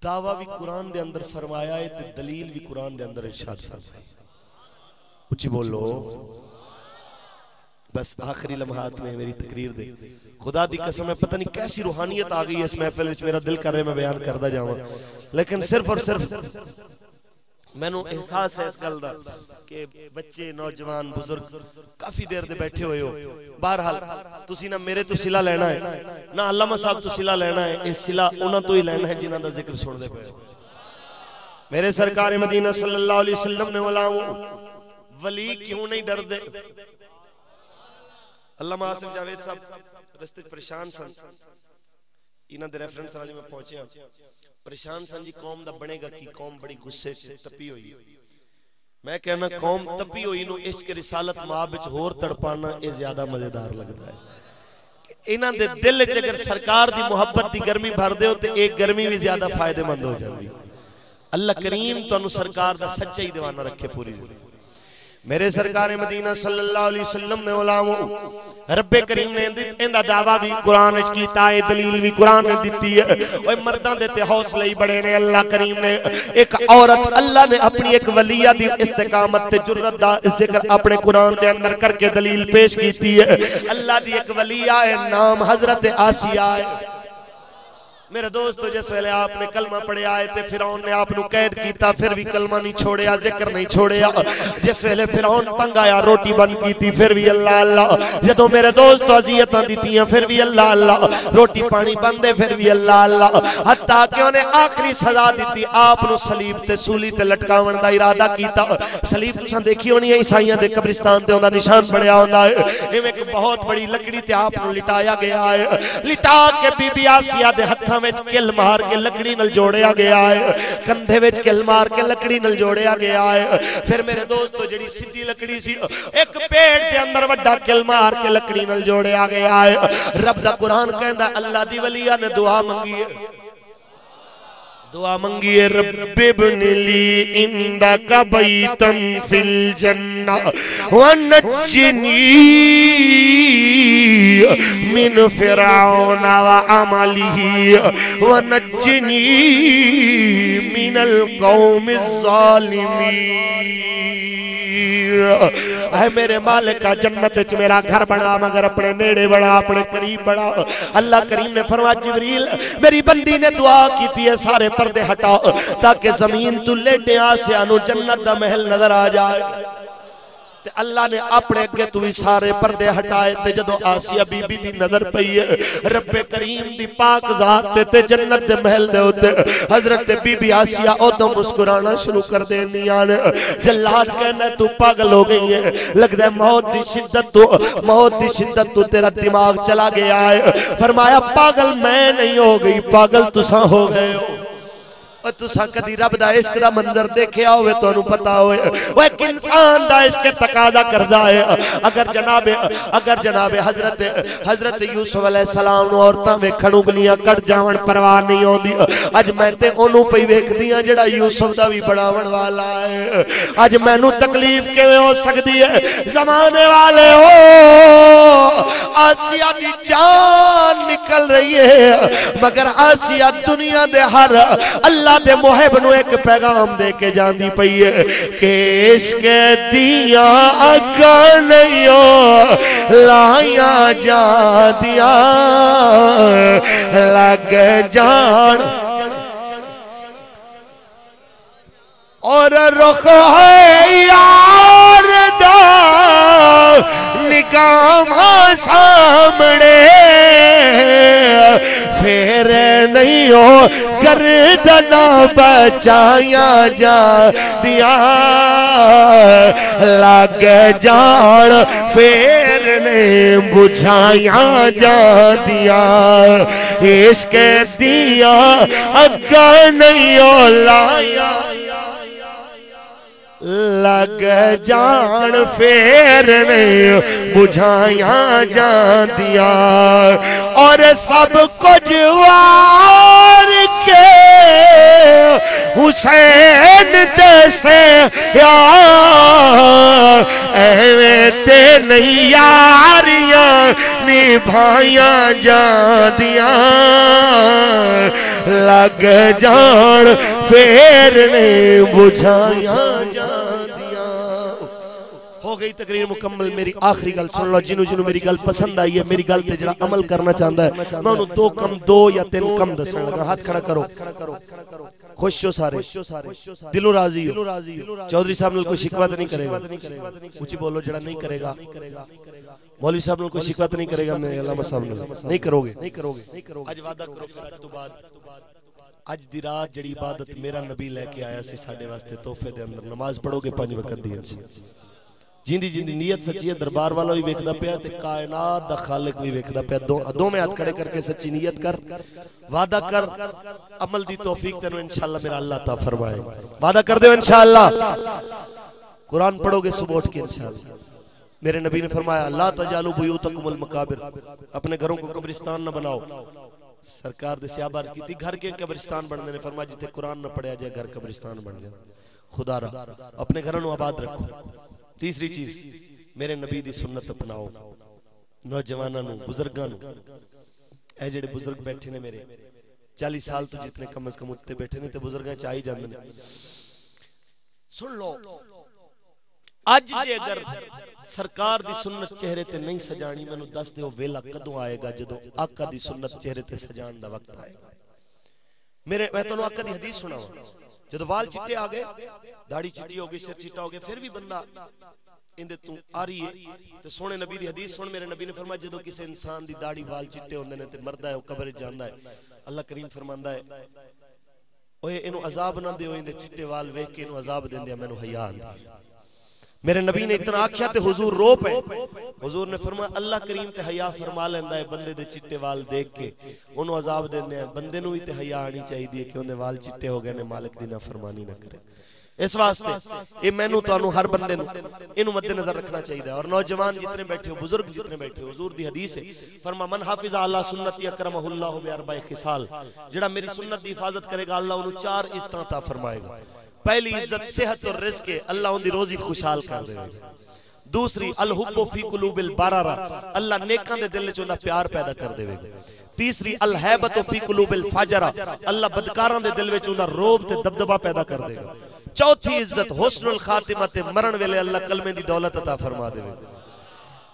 [SPEAKER 2] دعویٰ بھی قرآن دے اندر فرمایا ہے تے دلیل بھی قرآن دے اندر ارشاد فرمایا اچھی بولو بس آخری لمحات میں میری تقریر دے خدا دی قسم ہے پتہ نہیں کیسی روحانیت آگئی ہے اس محفل وچ میرا دل کر رہے میں بیان کردہ جاؤں لیکن صرف اور صرف میں نو احساس ہے اس گل دا کہ بچے نوجوان بزرگ کافی دیر دے بیٹھے ہوئے ہو بہرحال تسی نہ میرے تو صلہ لینا ہے نہ علامہ صاحب تو صلہ لینا ہے اس صلہ انہاں تو ہی لینا ہے جنہاں دا ذکر سن دے پہ میرے سرکار مدینہ صلی اللہ علیہ وسلم نے علامہ ولی کیوں نہیں ڈر دے علامہ آصف جاوید صاحب رستے پریشان سن انہاں دے ریفرنس آج میں پہنچے ہیں پریشان سن جی قوم دا بنے گا کی قوم بڑی غصے سے تپی ہوئی میں کہنا قوم تپی ہوئی نو عشق رسالت ماں بچ ہور تڑپانا اے زیادہ مزیدار لگتا ہے انہاں دے دل چ اگر سرکار دی محبت دی گرمی بھر دے ہوتے ایک گرمی بھی زیادہ فائدے مند ہو جاتی اللہ کریم تو انہوں سرکار دا سچا ہی دیوانہ رکھے پوری زندگی میرے سرکار مدینہ صلی اللہ علیہ وسلم نے علاموں رب کریم نے اندہ دعویٰ بھی قرآن کیتا ہے دلیل بھی قرآن نے دیتی ہے وہ مردان دیتے حوصلے ہی بڑے نے اللہ کریم نے ایک عورت اللہ نے اپنی ایک ولیہ دی استقامت تے جرت دا ذکر اپنے قرآن دے اندر کر کے دلیل پیش کیتی ہے اللہ دی ایک ولیہ ہے نام حضرت آسیہ ہے میرے دوستو جس ویلے آپ نے کلمہ پڑھے آئے تے فرعون نے آپ نو قید کیتا پھر بھی کلمہ نہیں چھوڑیا ذکر نہیں چھوڑیا جس ویلے فرعون تنگ آیا روٹی بند کیتی پھر بھی اللہ اللہ جدو میرے دوستو اذیتاں دیتیاں پھر بھی اللہ اللہ روٹی پانی بندے پھر بھی اللہ اللہ حتیٰ کہ انہیں آخری سزا دیتی آپ نو صلیب تے سولی تے لٹکاون دا ارادہ کیتا صلیب تساں دیکھی ہونی ہے عیسائیاں دے قبرستان تے ہوندا نشان پڑیا ہوندا ہے ایک بہت بڑی لکڑی تے آپ نو لٹایا گیا ہے لٹا کے بی بی آسیہ دے ہتھاں وچ کل مار کے لکڑی نل جوڑیا گیا ہے کندھے وچ کل مار کے لکڑی نل جوڑیا گیا ہے پھر میرے دوستو جڑی سیدھی لکڑی سی ایک پیڑ دے اندر وڈا کل مار کے لکڑی نل جوڑیا گیا ہے رب دا قرآن کہندا اللہ دی ولیاں نے دعا منگی ہے دعا منگی ہے رب ابن لی عندک بیتن فی الجنہ ونجنی من فرعون وعملہ ونجنی من القوم الظالمین اے میرے مالک کا جنت وچ میرا گھر بنا مگر اپنے نیڑے بنا اپنے قریب بنا اللہ کریم نے فرمایا جبریل میری بندی نے دعا کی ہے سارے پردے ہٹا تاکہ زمین تو لیٹے آسیہ نو جنت دا محل نظر آ جائے اللہ نے اپنے اگے تو ہی سارے پردے ہٹائے تے جدو آسیہ بی بی دی نظر پئی ہے رب کریم دی پاک ذات تے جنت دے محل دے ہوتے حضرت بی بی آسیہ ادھو مسکرانا شروع کر دینیاں جلاد کہنا تو پاگل ہو گئی ہے لگ دے موت دی شدت تو تیرا دماغ چلا گیا ہے فرمایا پاگل میں نہیں ہو گئی پاگل تساں ہو گئے ہو اور تساں کدی رب دا عشق دا منظر دیکھیا ہوئے تو انہوں پتا ہوئے وہ ایک انسان دا عشق تقاضا کردہ ہے اگر جناب حضرت یوسف علیہ السلام نو عورتاں ویکھن اگلیاں کٹ جاون پرواہ نہیں ہوندی اج میں تے انہوں پہ ویکھدیاں جڑا یوسف دا بھی بڑھاون والا ہے اج مینوں تکلیف کیویں ہو سکدی ہے زمانے والے ہو آسیہ دی جان نکل رہی ہے مگر آسیہ دنیا دے ہر اللہ دے محب نو ایک پیغام دے کے جاندی پئی ہے کہ عشق دیا اگر نہیں ہو لائیاں جاندیاں لگ جان اور رخ ہے یار دا نگاہ سامنے پھر نہیں ہو گردنا بچائیاں جا دیا لگ جان پھرنے بجھائیاں جا دیا عشق دیا اگر نہیں ہو لایا لگ جان پھرنے بجھائیاں جا دیا اور سب کچھ وار کے حسین جیسے یار ایویں تے نہیں یاریاں نبھائیاں جا دیا لگ جان پھرنے بجھائیاں جا دیا ہو گئی تقریر مکمل میری آخری گل سن لو جنہوں میری گل پسند آئی ہے میری گل تے جڑا عمل کرنا چاہتا ہے میں انہوں 2 یا 3 کم دسنے لگا ہاتھ کھڑا کرو خوش ہو سارے دلوں راضی ہو چودھری صاحب نے کوئی شکوت نہیں کرے گا اونچی بولو جڑا نہیں کرے گا مولوی صاحب نے کوئی شکوت نہیں کرے گا میرے علامہ صاحب نے نہیں کرو گے آج وعدہ کرو پھر تو بعد آج دی رات جڑی عبادت میرا نبی لے کے آیا سی ساڑھے واسطے تحفے دے اندر نماز پڑھو گے 5 وقت دیا جیندی نیت سچی ہے دربار والا بھی ویکھدا پیا تے کائنات دا خالق بھی ویکھدا پیا دو میں ہاتھ کھڑے کر کے سچی نیت کر وعدہ کر عمل دی توفیق تینوں انشاءاللہ میرا اللہ عطا فرمائے وعدہ کر دیو انشاءاللہ قرآن پڑھو گے صبح اٹھ کے انشاءاللہ میرے نبی نے فرمایا لا تجعلوا بیوتکم المقابر اپنے گھروں کو قبرستان نہ بناؤ سرکار دے سیابار کی تھی گھر کے قبرستان بننے نے فرمایا جتے قرآن نہ پڑھیا جائے گھر قبرستان بن گیا خدا رہا اپنے گھروں نو آباد رکھو تیسری چیز میرے نبی دی سنت اپناؤ نوجوانوں بزرگاں اے جڑے بزرگ بیٹھے نے میرے 40 سال تو جتنے کم از کم اتنے بیٹھے نے تے بزرگاں چاہی جاندے سن لو آج جے اگر سرکار دی سنت چہرے تے نہیں سجانی میں نو دس دے وہ ویلا کدوں آئے گا جدو آقا دی سنت چہرے تے سجان دا وقت آئے گا میں تو آقا دی حدیث سنا ہوا جدو وال چٹے آ گئے داڑھی چٹی ہو گئی سر چٹا ہو گیا پھر بھی بندہ اندے تو آ رہی ہے تو سونے نبی دی حدیث سن میرے نبی نے فرمایا جدو کسی انسان دی داڑھی وال چٹے ہوندے نے تے مردہ ہے وہ قبر جاندا ہے اللہ کریم فرماندا ہے اوے انہوں عذاب نہ دیو اندے چٹے وال ویکھ کے انہوں عذاب دیندے مینوں حیا آندی میرے نبی نے اتنا آکھیا تے حضور رو پے حضور نے فرمایا اللہ کریم تے حیا فرما لیندا ہے بندے دے چٹے وال دیکھ کے انہوں عذاب دیندے ہیں بندے نوں بھی تے حیا آنی چاہیے کہ اوندے وال چٹے ہو گئے نے مالک دی نافرمانی نہ کرے اس واسطے یہ مینوں تانوں ہر بندے نوں اینو مد نظر رکھنا چاہیے اور نوجوان جتنے بیٹھے ہو بزرگ جتنے بیٹھے ہو حضور دی حدیث ہے فرما من حافظ علی سنتی اکرمہ اللہ باربع خصال جڑا میری سنت دی حفاظت کرے گا اللہ انہوں 4 عزتاں عطا فرمائے گا پہلی عزت صحت اور رزق ہے اللہ ان دی روزی خوشحال کر دے گا دوسری الحب فی قلوب البررہ اللہ نیکاں دے دل وچ اوندا پیار پیدا کر دے گا تیسری الہیبت فی قلوب الفجرہ اللہ بدکاراں دے دل وچ اوندا روب تے دبدبا پیدا کر دے گا چوتھی عزت حسن الخاتمہ تے مرن ویلے اللہ کلمے دی دولت عطا فرما دے گا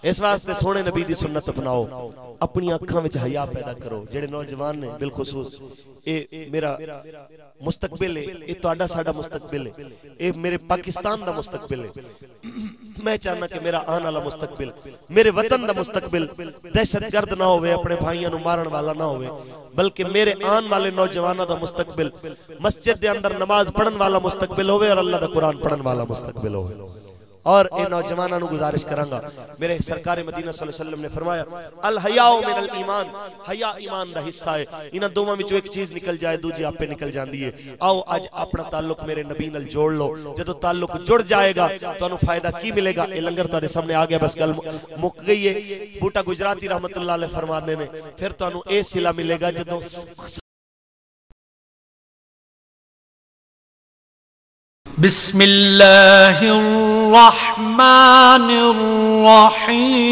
[SPEAKER 2] اس واسطے سونے نبی دی سنت اپناؤ اپنی اکھاں وچ حیا پیدا کرو جڑے نوجوان نے بالخصوص اے میرا مستقبل ہے اے تہاڈا ساڈا مستقبل ہے اے میرے پاکستان دا مستقبل ہے میں چاہنا کہ میرا آن والا مستقبل میرے وطن دا مستقبل دہشت گرد نہ ہوئے اپنے بھائیاں نوں مارن والا نہ ہوئے بلکہ میرے آن والے نوجوانوں دا مستقبل مسجد دے اندر نماز پڑھن والا مستقبل ہوئے اور اللہ دا قرآن پڑھن والا مستقبل ہوئے اور اے نوجوانوں نوں گزارش کرانگا میرے سرکار مدینہ صلی اللہ علیہ وسلم نے فرمایا الحیاء من الایمان حیا ایمان دا حصہ ہے انہاں دوواں وچوں ایک چیز نکل جائے دوجی آپ پہ نکل جاندی ہے آؤ اج اپنا تعلق میرے نبی نال جوڑ لو جدو تعلق جڑ جائے گا تو انہوں فائدہ کی ملے گا اے لنگر تہاڈے سامنے آ گیا بس گل مک گئی ہے بوٹا گجراتی رحمت اللہ علیہ فرماندے نے پھر تو انہوں اے صلہ ملے گا جدو
[SPEAKER 3] بسم اللہ الرحمن الرحیم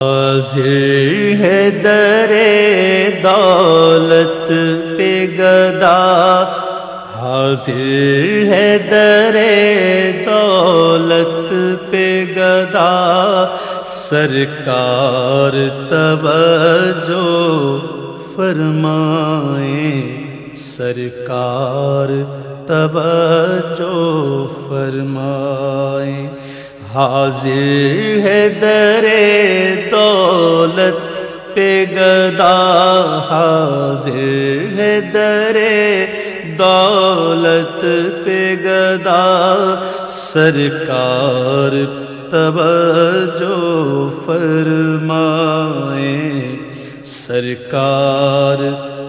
[SPEAKER 3] حاضر ہے در دولت پہ گدا حاضر ہے در دولت پہ گدا سرکار توجہ فرمائیں سرکار توجہ فرمائیں حاضر ہے در دولت پہ گدا حاضر ہے در دولت پہ گدا سرکار توجہ فرمائیں سرکار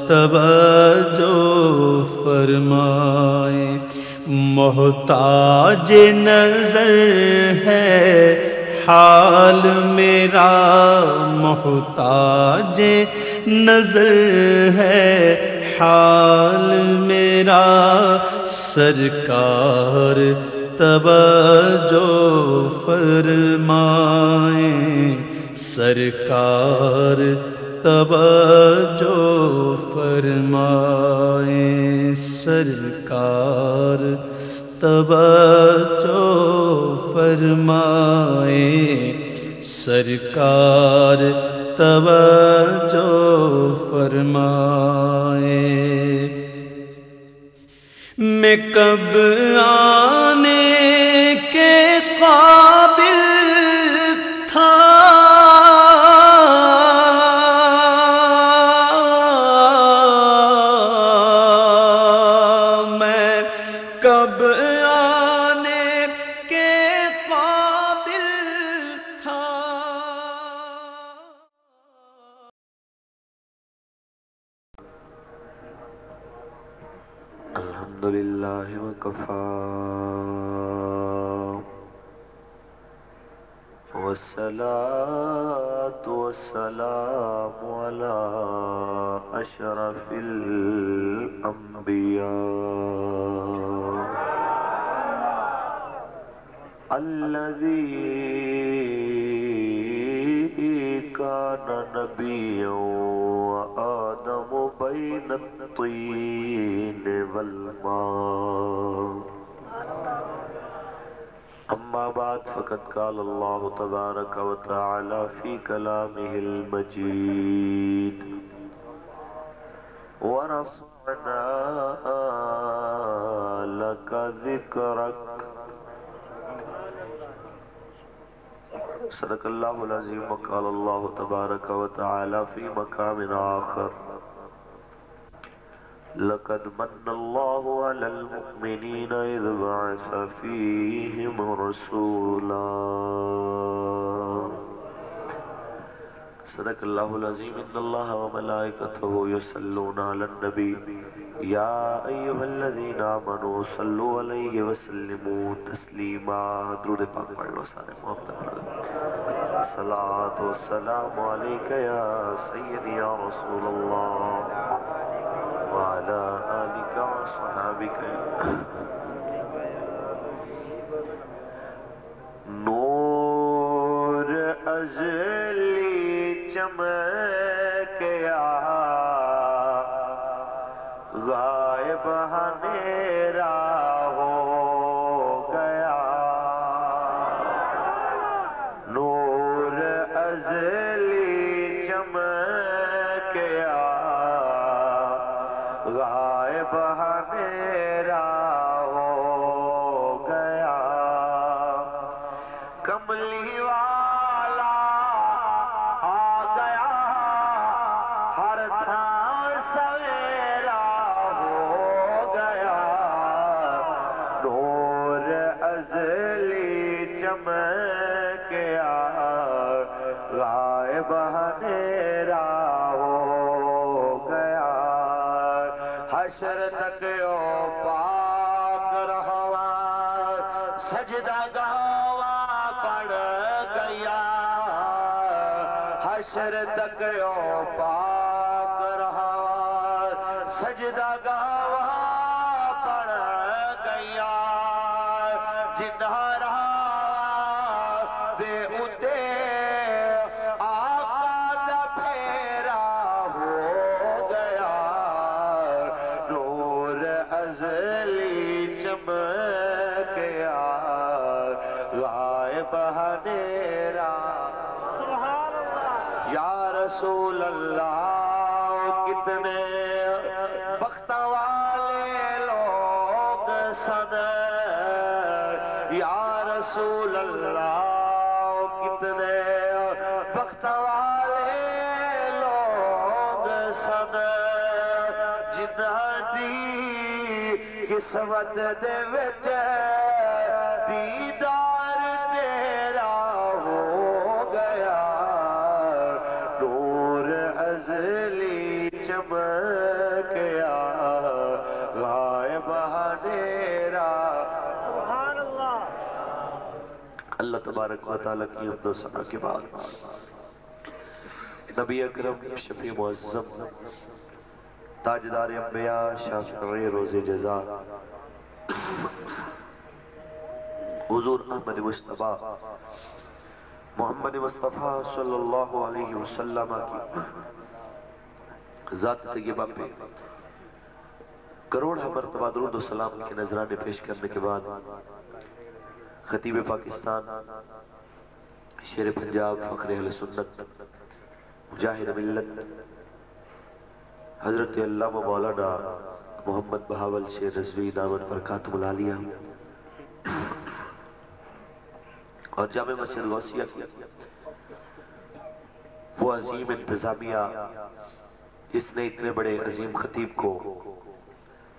[SPEAKER 3] توجہ فرمائیں محتاج نظر ہے حال میرا محتاج نظر ہے حال میرا سرکار توجہ فرمائیں سرکار توجہ فرمائیں سرکار توجہ فرمائیں سرکار توجہ فرمائیں میں کب آنے کے قابل تھا
[SPEAKER 1] الحمدللہ وکفا والصلاة والسلام علی اشرف الانبیاء الذی کان نبیا وآدم بین الطین والماء
[SPEAKER 4] أما بعد فقد قال الله تبارك وتعالى في كلامه المجيد ورفعنا لك ذكرك صدق الله العظيم وقال الله تبارك وتعالى في مقام آخر لقد من الله على المؤمنين إذ بعث فيهم رسولا صدق الله العظيم إن الله وملائكته يصلون على النبي يا أيها الذين آمنوا صلوا عليه وسلموا تسليما درود پاک پڑھ لو سارے محمد الصلاة والسلام عليك يا سيدي يا رسول الله وعلى آلك وصحابك نور ازلی چمکیا غائب اندھیرا ہو گیا نور ازلی چمکیا غائب اندھیرا ہو گیا کملی والا آ گیا ہر تھان سویرا ہو گیا نور ازلی چمکیا غائب اندھیرا ہو گیا حشر تک او پاک رہوا سجدہ گاوا پڑ گیا حشر تک او پاک رہوا سجدہ گاوا پڑ گیا جنہ رہا دے اتے آقا دا پھیرا ہو گیا نور ازلی چمکیا غائب اندھیرا یا رسول اللہ کتنے بخت والے لوگ سن یا رسول اللہ کتنے بخت والے لوگ سن جنہاں دی قسمت دے وچ دیدار تیرا ہو گیا نور ازلی چمکیا غائب اندھیرا اللہ تبارک و تعالیٰ کی حمد و ثنا کے بعد نبی اکرم شفیع معظم تاجدار انبیاء شافع روز جزا حضور احمد مصطفیٰ محمد مصطفیٰ صلی اللہ علیہ وسلم کی ذات طیبہ پہ کروڑ مرتبہ درود و سلام کے نذرانے پیش کرنے کے بعد خطیب پاکستان شیر پنجاب فخر اہل سنت مجاہد ملت حضرت علامہ مولانا محمد بہاول شیر رضوی دامت برکاتہ العالیہ اور جامع مسجد غوثیہ کی وہ عظیم انتظامیہ جس نے اتنے بڑے عظیم خطیب کو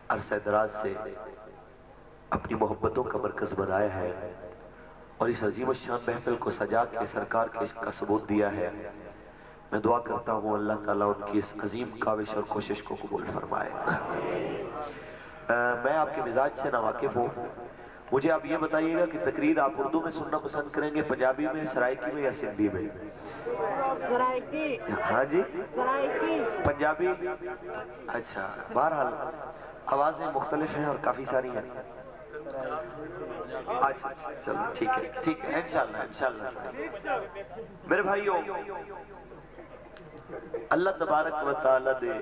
[SPEAKER 4] عرصہ دراز سے اپنی محبتوں کا مرکز بنایا ہے اور اس عظیم الشان محفل کو سجا کے سرکار کے عشق کا ثبوت دیا ہے میں دعا کرتا ہوں اللہ تعالیٰ ان کی اس عظیم کاوش اور کوشش کو قبول فرمائے میں آپ کے مزاج سے ناواقف ہوں مجھے آپ یہ بتائیے گا کہ تقریر آپ اردو میں سننا پسند کریں گے پنجابی میں سرائکی میں یا سندھی میں
[SPEAKER 5] سرائکی
[SPEAKER 4] ہاں جی
[SPEAKER 5] سرائکی
[SPEAKER 4] پنجابی اچھا بہرحال آوازیں مختلف ہیں اور کافی ساری ہیں اچھا چلو ٹھیک ہے انشاءاللہ میرے بھائیو اللہ تبارک و تعالی دے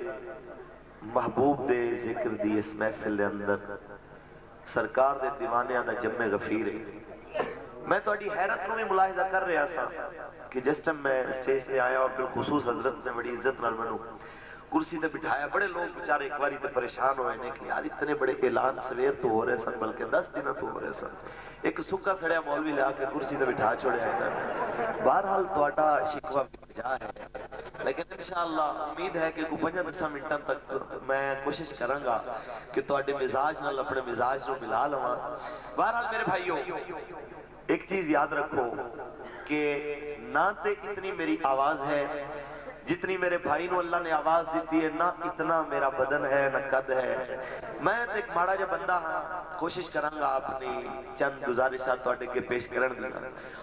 [SPEAKER 4] محبوب دے ذکر دی اس محفل دے اندر سرکار دے دیوانیاں دا جمع غفیر ہے میں تھوڑی حیرت میں ملاحظہ کر رہا سا کہ جس ٹائم میں سٹیج تے آیا اور بالخصوص حضرت نے بڑی عزت نال مینوں کرسی تے بٹھایا، بڑے لوگ بیچارے ایک باری تے پریشان ہوئے نے کہ یار اتنے بڑے اعلان سویر تو ہو رہے سن، بلکہ 10 دن تو ہو رہے سن، ایک سکا سڑیا مولوی لے آ کے کرسی تے بٹھا چھوڑیا ہے۔ بہرحال تہاڈا شکوہ بجا ہے، لیکن انشاءاللہ امید ہے کہ کوئی 5-10 منٹاں تک میں کوشش کراں گا کہ تہاڈے مزاج نال اپنے مزاج نو ملا لواں۔ بہرحال میرے بھائیو، ایک چیز یاد رکھو کہ نہ تے اتنی میری آواز ہے جتنی میرے بھائی نو اللہ نے آواز دیتی ہے، نہ اتنا میرا بدن ہے، نہ قد ہے۔ میں ایک ماڑا جا بندہ ہاں، کوشش کراں گا اپنی چند گزارشات تواڈے کے پیش کرن دی،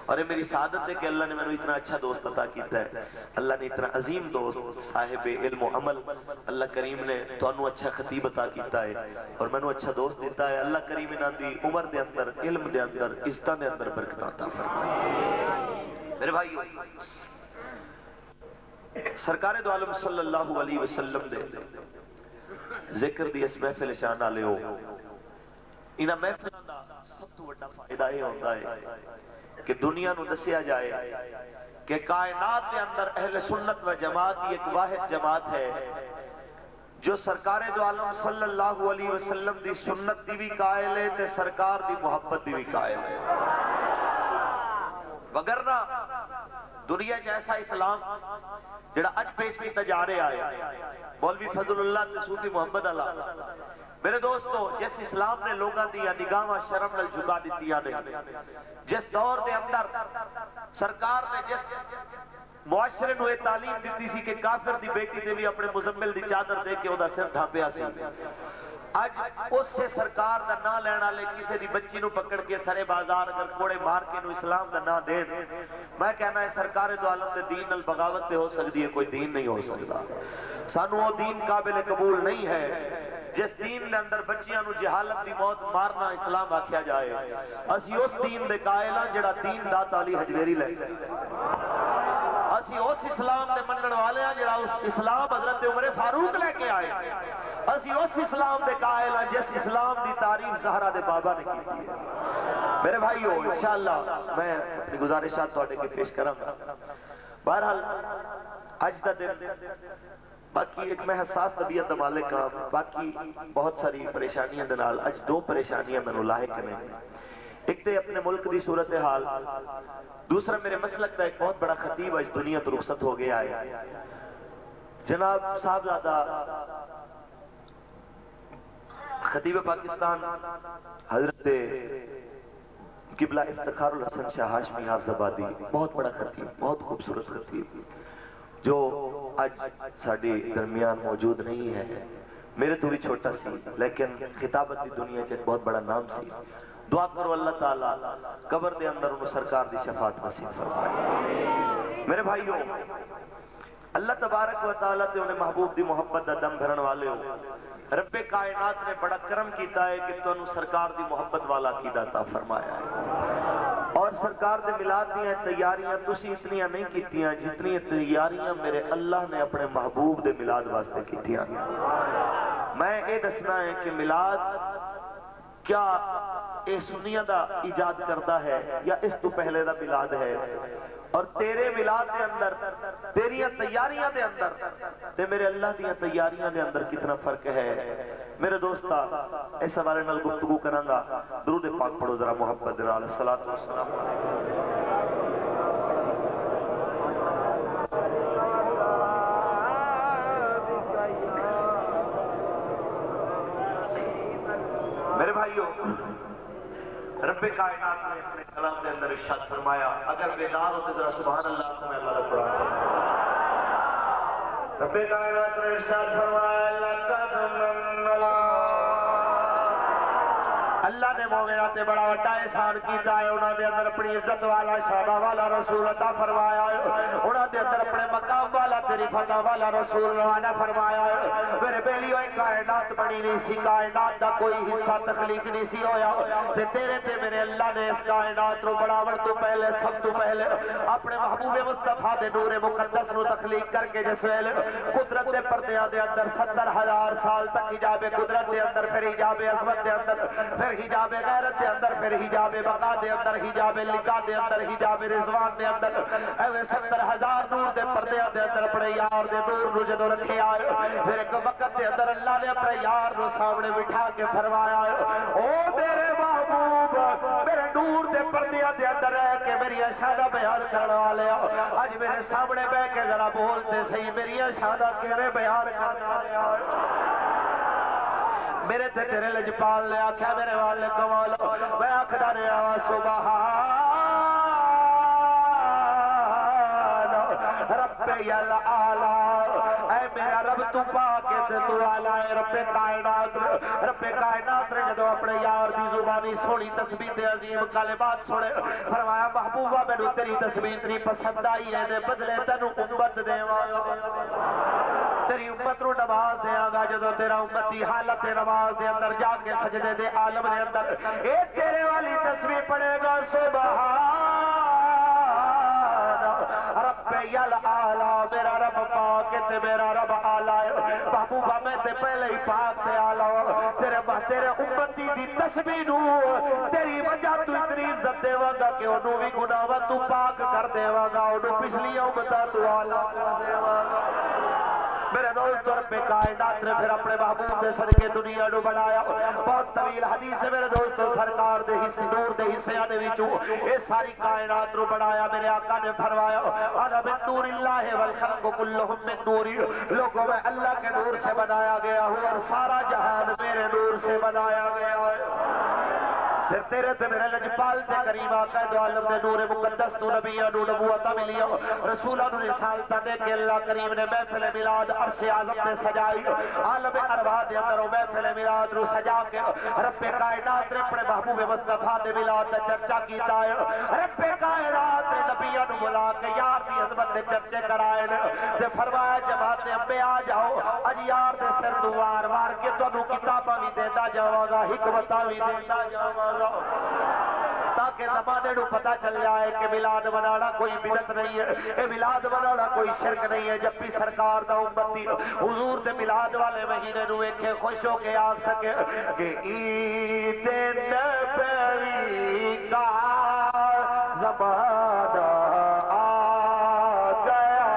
[SPEAKER 4] اور یہ میری سعادت ہے کہ اللہ نے مینوں اتنا اچھا دوست عطا کیتا ہے، اللہ نے اتنا عظیم دوست صاحب علم و عمل، اللہ کریم نے تانوں اچھا خطیب عطا کیتا ہے اور مینوں اچھا دوست دیتا ہے۔ اللہ کریم انہاں دی عمر دے اندر، علم دے اندر، عزتاں دے اندر برکت عطا فرمائے۔ میرے بھائیو، سرکار دو عالم صلی اللہ علیہ وسلم دے ذکر دی اس محفل شان آلے ہو، انہاں محفل دا سب تو بڑا فائدہ یہ ہوتا ہے کہ دنیا نو دسیا جائے کہ کائنات کے اندر اہل سنت و جماعت کی ایک واحد جماعت ہے جو سرکار دو عالم صلی اللہ علیہ وسلم دی سنت دی بھی قائل ہے تے سرکار دی محبت دی بھی قائل ہے۔ وگرنہ دنیا جیسا اسلام جڑا اج پیش کیتا جا رہا ہے، مولوی فضل اللہ تے صوفی محمد اللہ، میرے دوستو، جس اسلام نے لوگاں دیا نگاہاں شرم نال جھکا دیتیاں نے، جس دور دے اندر سرکار نے جس معاشرے نو یہ تعلیم دیتی سی کہ کافر دی بیٹی دے بھی اپنے مزمل دی چادر دے کے او دا سر ڈھانپیا سی، اج اس سے سرکار دا نہ لینا لے کسے دی بچی نو پکڑ کے سرے بازار اگر کوڑے مار کے نو اسلام دا نہ دین، میں کہنا ہے سرکار دو عالم دے دین نال بغاوت تے ہو سکتی ہے، کوئی دین نہیں ہو سکتا۔ سانو وہ دین قابل قبول نہیں ہے جس دین دے اندر بچیاں نو جہالت دی موت مارنا اسلام آکھیا جائے۔ اسی اس دین دے قائلاں جڑا دین داتا علی حجویری لے، اسی اس اسلام دے منن والے ہیں جڑا اس اسلام حضرت عمر فاروق لے کے آئے، اسی اس اسلام دے قائل ہیں جس اسلام دی تعریف زہرا دے بابا نے کی ہے۔ میرے بھائیو، انشاءاللہ میں اپنی گزارشات تواڈے کے پیش کراں گا۔ بہرحال اج دا دن باقی ایک میں حساس طبیعت دا مالک ہاں، باقی بہت ساری پریشانیاں دے نال اج دو پریشانیاں مینوں لاحق نے، ایک تے اپنے ملک دی صورتحال، دوسرا میرے مسلک دا ایک بہت بڑا خطیب اج دنیا تو رخصت ہو گیا ہے، جناب صاحبزادہ خطیب پاکستان حضرت قبلہ افتخار الحسن شاہ ہاشمی حافظ آبادی، بہت بڑا خطیب، بہت خوبصورت خطیب جو آج ساڑھے درمیان موجود نہیں ہے، میرے تو بھی چھوٹا سی لیکن خطابت دی دنیا چاہت بہت بڑا نام سی۔ دعا کرو اللہ تعالیٰ قبر دے اندر انہوں سرکار دی شفاعت نصیب فرمائے۔ میرے بھائیوں، اللہ تبارک و تعالیٰ تے انہیں محبوب دی محبت دا دم بھرن والے ہو، رب کائنات نے بڑا کرم کیتا ہے کہ تو انہوں سرکار دی محبت والا عقیدہ عطا فرمایا ہے، اور سرکار دے میلاد دیاں تیاریاں تسی اتنیاں نہیں کیتیاں جتنی تیاریاں میرے اللہ نے اپنے محبوب دے میلاد واسطے کیتیاں۔ میں اے دسنا ہے کہ میلاد کیا اے سنیاں دا ایجاد کرتا ہے یا اس تو پہلے دا میلاد ہے، اور تیرے میلاد دے اندر، تیریاں تیاریاں دے اندر تے میرے اللہ دیاں تیاریاں دے اندر کتنا فرق ہے۔ میرے دوستا اس حوالے نال گفتگو کراں گا، درود پاک پڑھو ذرا محبت دے نال، الصلاۃ والسلام میرے بھائیو، رب کائنات نے اپنے کلام دے اندر ارشاد فرمایا، اگر بیدار ہوتے ذرا سبحان اللہ کو میں اللہ دا قرآن رب کائنات نے ارشاد فرمایا، اللہ نے مومنات بڑا وڈا احسان کیتا ہے، انہاں دے اندر اپنی عزت والا شانہ والا رسول عطا فرمایا ہے، انہاں دے اندر اپنے مقام والا تے
[SPEAKER 2] تیری فتح والا رسول روانہ فرمایا میرے بیلیو ایک کائنات بنی نہیں سی کائنات دا کوئی حصہ تخلیق نہیں سی ہویا تے تیرے تے میرے اللہ نے اس کائنات رو بڑاور تو پہلے سب تو پہلے اپنے محبوب مصطفیٰ دے نور مقدس نو تخلیق کر کے جس ویلے قدرت دے پردیاں دے اندر 70,000 سال تک حجاب قدرت دے اندر پھر حجاب عظمت دے اندر پھر حجاب غیرت دے اندر پھر حجاب بقا دے اندر حجاب لقا دے اندر حجاب رضوان دے اندر ایوے 70,000 نور دے پردیاں دے اندر اپنے یار دے نور نو جدو رکھے آئے پھر ایک وقت دے اندر اللہ نے اپنے یار نو سامنے بٹھا کے فرمایا او میرے محبوب میرے نور دے پردیاں دے اندر رہ کے میری شانہ بیان کرنے والے آج میرے سامنے بے کے ذرا بولتے صحیح میری شانہ کے میں بیان کرنے والے میرے تے تیرے لجپال نے آکھا میرے والے کمالو میں آکھدا نے آوا سبحان رب یلعالی اے میرا رب تو پاکے تے تو آلہ ہے رب کائنات نے جدو اپنے یار دی زبانی سونی تسبیح تے عظیم کلمات سنے فرمایا محبوبہ میں نو تیری تسبیح اتنی پسند آئی ہے دے بدلے تنو امت دے تیری امت رو نماز دے آگا جدو تیرا امتی حالت نماز دے اندر جا کے سجدے دے عالم دے اندر ایک تیرے والی تسبیح پڑے گا سبحان رب یلعالی میرا رب پاک تے میرا رب آلہ محبوبہ میں تے پہلے ہی پاک تے آلہ تیرے امتی دی تسبیح نو تیری وجہ تو اتنی عزت دے وگا کہ انہوں بھی گناہ تو پاک کر دے وگا انہوں پچھلی امتہ تو آلہ کر دے وگا میرے دوست رب کائنات نے پھر اپنے محبوب دے صدقے دنیا نو بنایا بہت طویل حدیث ہے میرے دوستو سرکار دے حصے نور دے حصے آنے ویچو اے ساری کائنات نو بنایا میرے آقا نے فرمایا انا من نور اللہ والخلق کلہم من نوری لوگوں میں اللہ کے نور سے بنایا گیا ہوں اور سارا جہان میرے نور سے بنایا گیا ہے پھر تیرے تے میرے لجپال تے کریم آقا دو عالم دے نور مقدس تو نبیہ نو نبوتہ ملیا رسولہ نو رسالتہ دے کے اللہ کریم نے محفل میلاد عرش اعظم نے سجائی عالم ارواح دے اندر محفل میلاد نو سجا کے رب کائنات نے اپنے محبوب مصطفیٰ دے میلاد تے چرچا کیتا ہے رب کائنات نے نبیہ نو بلا کے یار دی عظمت دے چرچے کرائے تے فرمایا جماعت انبے آ جاؤ اج یار دے سر تو وار وار کے تو انہوں کتابہ بھی دیتا جاؤں گا حکمتہ بھی دیتا جاؤں گا تاکہ زمانے نو پتہ چل جائے کہ میلاد منانا کوئی بدعت نہیں ہے اے میلاد منانا کوئی شرک نہیں ہے جب بھی سرکار دا امتی حضور دے میلاد والے مہینے نو ایک خوش ہو کے آگ سکے کہ عید نبوی کا زمانہ آ گیا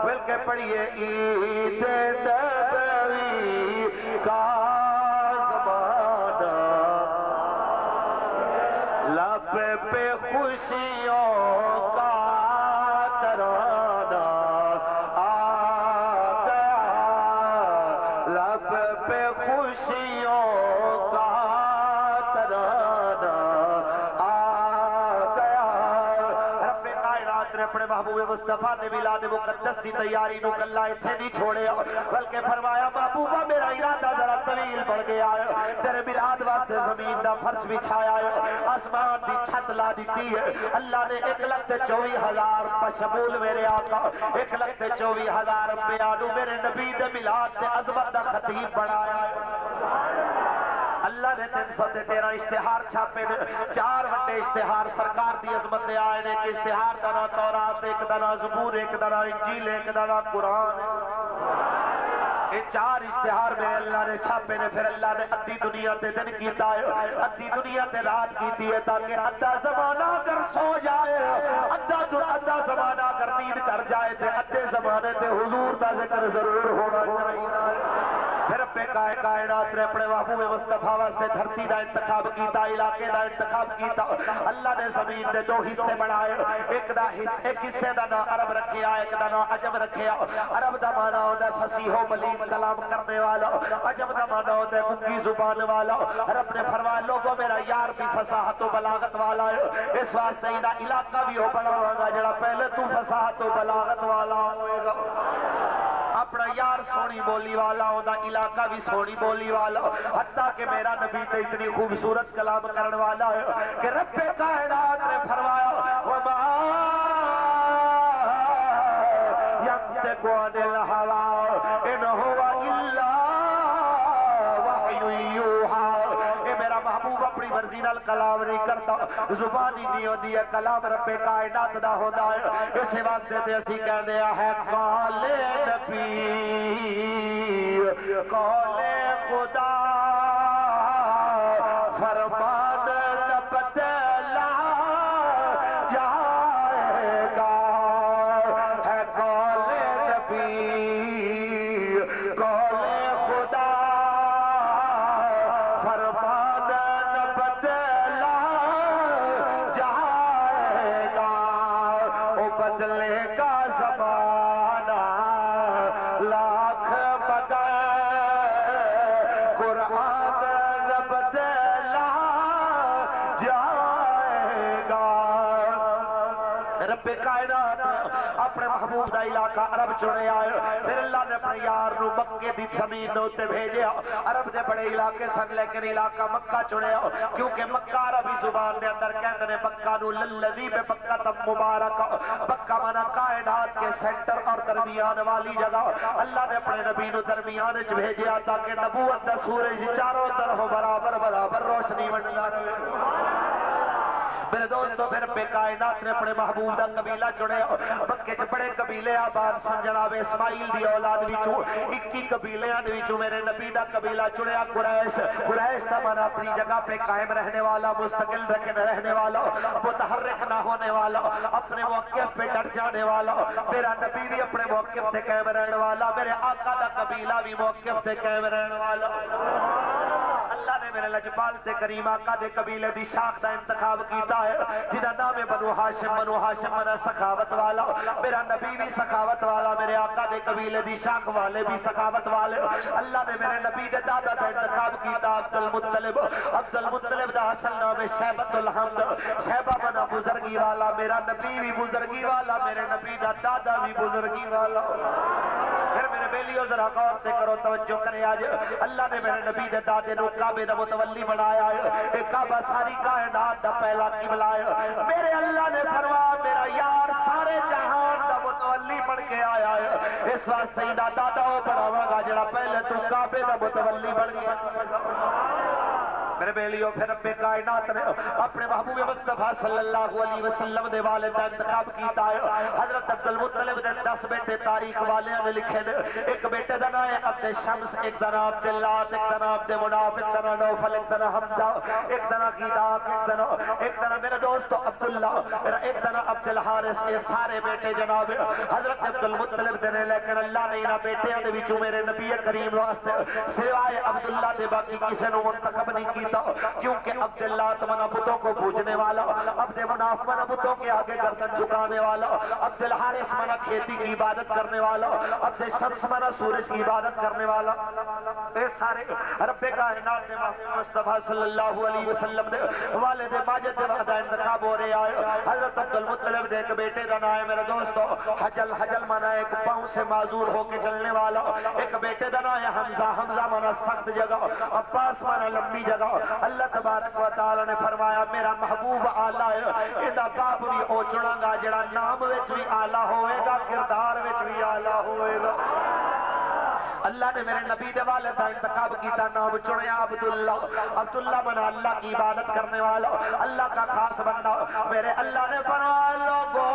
[SPEAKER 2] مل کے پڑھیے عید نبوی کا پہ خوشیوں کا ترانہ آ گیا لب پہ خوشیوں کا ترانہ آ گیا رب کائنات نے اپنے محبوب مصطفیٰ نے میلاد مقدس دی تیاری نو کلا اتھے نہیں چھوڑے بلکہ فرمایا محبوبہ میرا ارادہ ذرا طویل بڑھ گیا ہے تیرے میلاد واسطے زمین دا فرش بچھایا ہے آسمان دی چھت لا دیتی ہے اللہ نے 1,24,000 پشمول میرے آقا 1,24,000 انبیاء نو میرے نبی دے میلاد تے عظمت دا خطیب بنایا ہے اللہ نے 313 اشتہار چھاپے نے 4 وڈے اشتہار سرکار دی عظمت دے آئے نے کہ اشتہار دا نام تورات ایک دا نام زبور ایک دا نام انجیل ایک دا نام قرآن یہ 4 اشتہار میں اللہ نے چھاپے نے پھر اللہ نے ادھی دنیا تے دن کیتا ہے ادھی دنیا تے رات کیتی ہے تاکہ ادھا زمانہ اگر سو جائے ادھا زمانہ اگر نیند کر جائے تے ادھے زمانے تے حضور دا ذکر ضرور ہونا چاہیے پھر اپنے کائنات نے اپنے محبوب مصطفیٰ واسطے دھرتی دا انتخاب کیتا علاقے دا انتخاب کیتا اللہ نے زمین دے 2 حصے بنائے ایک حصے دا نام عرب رکھیا ایک دا نام عجم رکھیا عرب دا معنی ہوتا ہے فصیح و بلیغ کلام کرنے والا عجم دا معنی ہوتا ہے گنگی زبان والا رب نے فرمایا لوگوں میرا یار بھی فصاحت و بلاغت والا ہے اس واسطے دا علاقہ بھی ہو بڑا ہوگا جڑا پہلے تو فصاحت و بلاغت والا ہوگا اپنا یار سونی بولی والا ہوتا علاقہ بھی سونی بولی والا حتیٰ کہ میرا نبی تے اتنی خوبصورت کلام کرنے والا ہے کہ رب کائنات نے فرمایا وَمَا
[SPEAKER 4] ينطق عن الهوى ان هو الا وحی یوحی. اے میرا محبوب اپنی مرضی نال کلام نہیں کرتا, زبانی نہیں ہوندی ہے, کلام رب کائنات دا ہوندا ہے. اس واسطے تے اسی کہندے ہے قول نبی قول خدا فرمان نہ بدلا جائے گا. ہے قول نبی قول خدا فرمان نہ بدلا جائے گا. وہ بدلے گا زمانہ لاکھ مگر قرآن نہ بدلا جائے گا. رب کائنات اپنے محبوب دا علاقہ عرب چنے آئے, پھر اللہ نے اپنے یار نو مکے دی زمین ہوتے بھیجے. عرب دے بڑے علاقے سن لیکن علاقہ مکہ چنے آئے, کیونکہ مکہ عربی زبان دے اندر کہتے ہیں مکہ نو للذی بے مکہ تب مبارکہ. مکہ مانا کائنات کے سینٹر اور درمیان والی جگہ. اللہ نے اپنے نبی نو درمیان وچ بھیجیا تاکہ نبوت دا سورج چاروں طرف برابر برابر روشنی ونڈدا رہے. میرے دوستو پھر رب کائنات نے اپنے محبوب دا قبیلہ چنے. مکے چ بڑے قبیلے آباد سن جناب اسماعیل دی اولاد وچوں 21 قبیلیاں دے وچوں میرے نبی دا قبیلہ چنیا قریش. قریش دا مانا اپنی جگہ پہ قائم رہنے والا, مستقل رہنے والا, متحرک نہ ہونے والا, اپنے موقف پہ ڈٹ جانے والا. میرا نبی بھی اپنے موقف تے قائم رہنے والا, میرے آقا دا قبیلہ بھی موقف تے قائم رہنے والا. اللہ نے میرے لجپال تے کریم آقا دے قبیلے دی شاخ دا انتخاب کیتا ہے جدا نام بنو ہاشم. بنو ہاشم منا سخاوت والا, میرا نبی بھی سخاوت والا, میرے آقا دے قبیلے دی شاخ والے بھی سخاوت والے. اللہ نے میرے نبی دے دادا دا انتخاب کیتا عبد المطلب. عبد المطلب دا اصل نام ہے شیبۃ الحمد. شیبہ منا بزرگی والا, میرا نبی بھی بزرگی والا, میرے نبی دا دادا بھی بزرگی والا. پھر میرے بیلیوں ذرا غور تے کرو, توجہ کرے. آج اللہ نے میرے نبی دے دادے نو کعبے دا متولی بنایا ہے. اے کعبہ ساری کائنات دا پہلا قبلہ ہے. میرے اللہ نے فرمایا میرا یار سارے جہان دا متولی بن کے آیا ہے. اس واسطے ہی دا دادا وہ بناواں گا جڑا پہلے تو کعبے دا متولی بن گیا. میرے بیلیوں پھر رب کائنات نے اپنے محبوب مصطفیٰ صلی اللہ علیہ وسلم دے والد کا انتخاب کیتا ہے. حضرت عبد المطلب دے 10 بیٹے تاریخ والیاں نے لکھے نے. ایک بیٹے دا نام ہے عبد شمس, ایک دا نام عبد اللہ, ایک دا نام عبد مناف, ایک دا نام نوفل, ایک دا نام حمزہ, ایک دا نام قیداق, ایک دا نام میرے دوستو عبداللہ, ایک دا نام عبد الحارث. یہ سارے بیٹے جناب حضرت عبد المطلب دے نے, لیکن اللہ نے انہاں بیٹیاں دے وچوں میرے نبی کریم واسطے سوائے عبداللہ دے باقی کسی نو منتخب نہیں کیتا, کیونکہ عبداللہ تمنا بتوں کو پوجنے والا, عبد مناف منا بتوں کے آگے گردن جھکانے والا, عبد الحارث منا کھیتی کی عبادت کرنے والا, عبد شمس منا سورج کی عبادت کرنے والا. اے سارے رب کائنات نے محمد مصطفیٰ صلی اللہ علیہ وسلم دے والد ماجد دے وعدہ انتخاب ہو رہے آئے. حضرت عبد المطلب دے ایک بیٹے دا نام ہے میرے دوستو حجل. حجل منا ایک پاؤں سے معذور ہو کے چلنے والا. ایک بیٹے دا نام ہے حمزہ. حمزہ منا سخت جگہ. عباس منا لمبی جگہ. اللہ تبارک و تعالی نے فرمایا میرا محبوب آلہ ہے, ایدہ باپ بھی او چڑھا گا جڑا نام وچ بھی آلہ ہوئے گا, کردار وچ بھی آلہ ہوئے گا. اللہ نے میرے نبی دے والد کا انتخاب کیتا, نام چنیا عبداللہ. عبداللہ بنا اللہ کی عبادت کرنے والا, اللہ کا خاص بندہ. میرے اللہ نے فرمایا لوگوں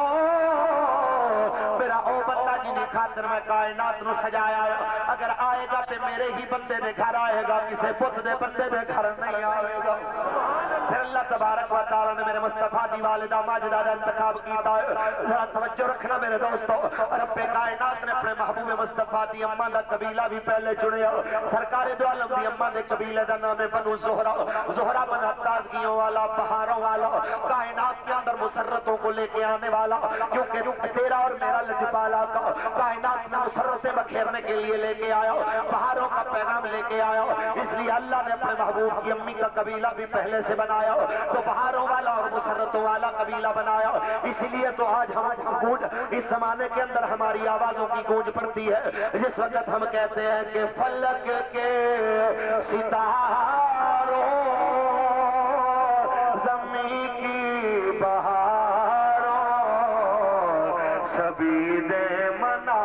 [SPEAKER 4] میرا او بندہ جنہیں خاطر میں کائنات نو سجایا ہے, اگر آئے گا تے میرے ہی بندے دے گھر آئے گا, کسے بت دے بندے دے گھر نہیں آئے گا. پھر اللہ تبارک و تعالی نے میرے مصطفیٰ دی والدہ ماجدہ دا انتخاب کیتا ہے. ذرا توجہ رکھنا میرے دوستو, رب کائنات نے اپنے محبوب مصطفیٰ دی اماں دا قبیلہ بھی پہلے چنیا. سرکار دو عالم دی اماں دے قبیلے دا نام ہے بنو زہرہ. زہرہ بنا تازگیوں والا, بہاروں والا, کائنات کے اندر مسرتوں کو لے کے آنے والا, کیونکہ تیرا اور میرا لجپالا کا کائنات میں مسرتیں بکھیرنے کے لیے لے کے آیا, بہاروں کا پیغام لے کے آیا. اس لیے اللہ نے اپنے محبوب کی امی کا قبیلہ بھی پہلے سے بنایا, تو بہاروں والا اور مسرتوں والا قبیلہ بنایا. اسی لیے تو آج ہم گونج اس زمانے کے اندر ہماری آوازوں کی گونج پڑتی ہے جس وقت ہم کہتے ہیں کہ فلک کے ستاروں زمین کی بہاروں سبھی دے منا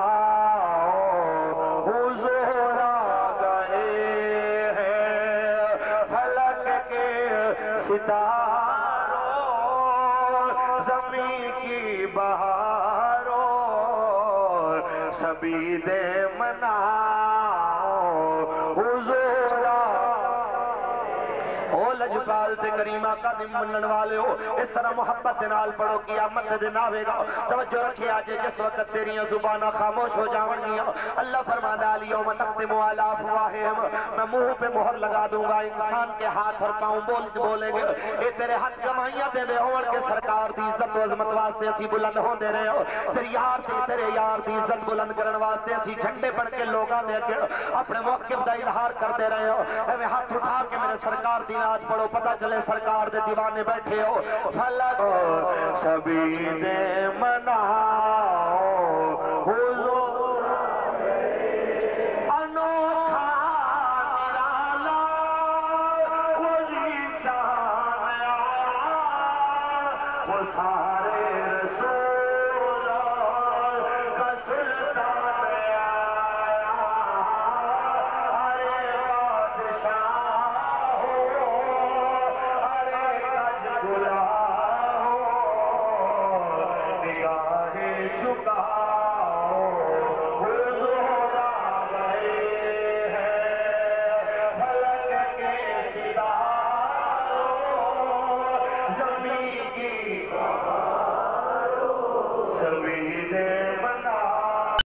[SPEAKER 4] ستاروں زمین کی بہاروں سبھی دے مناؤ حضورا او لجپال تے کریم آقا دی منن والے ہو اس طرح محبت دے نال پڑھو قیامت دے دن آوے گا توجہ رکھے آجے جس وقت تیریاں زبانہ خاموش ہو جاون گیا اللہ فرمانا الیوم نختم علی افواہہم میں منہ پہ مہر لگا دوں گا انسان کے ہاتھ اور پاؤں بولیں گے اے تیرے ہاتھ گمائیاں دے دے ہون کے سرکار دی عزت و عظمت واسطے اسی بلند ہون دے رہے ہو تیرے یار دی عزت بلند کرن واسطے اسی جھنڈے بڑھ کے لوگاں دے کے اپنے موقف دا اظہار کر دے رہے ہو اے ہاتھ اٹھا کے میرے سرکار دی ناز پڑھو پتہ چلے سرکار دے دیوانے بیٹھے ہو فلک سبھی دے منا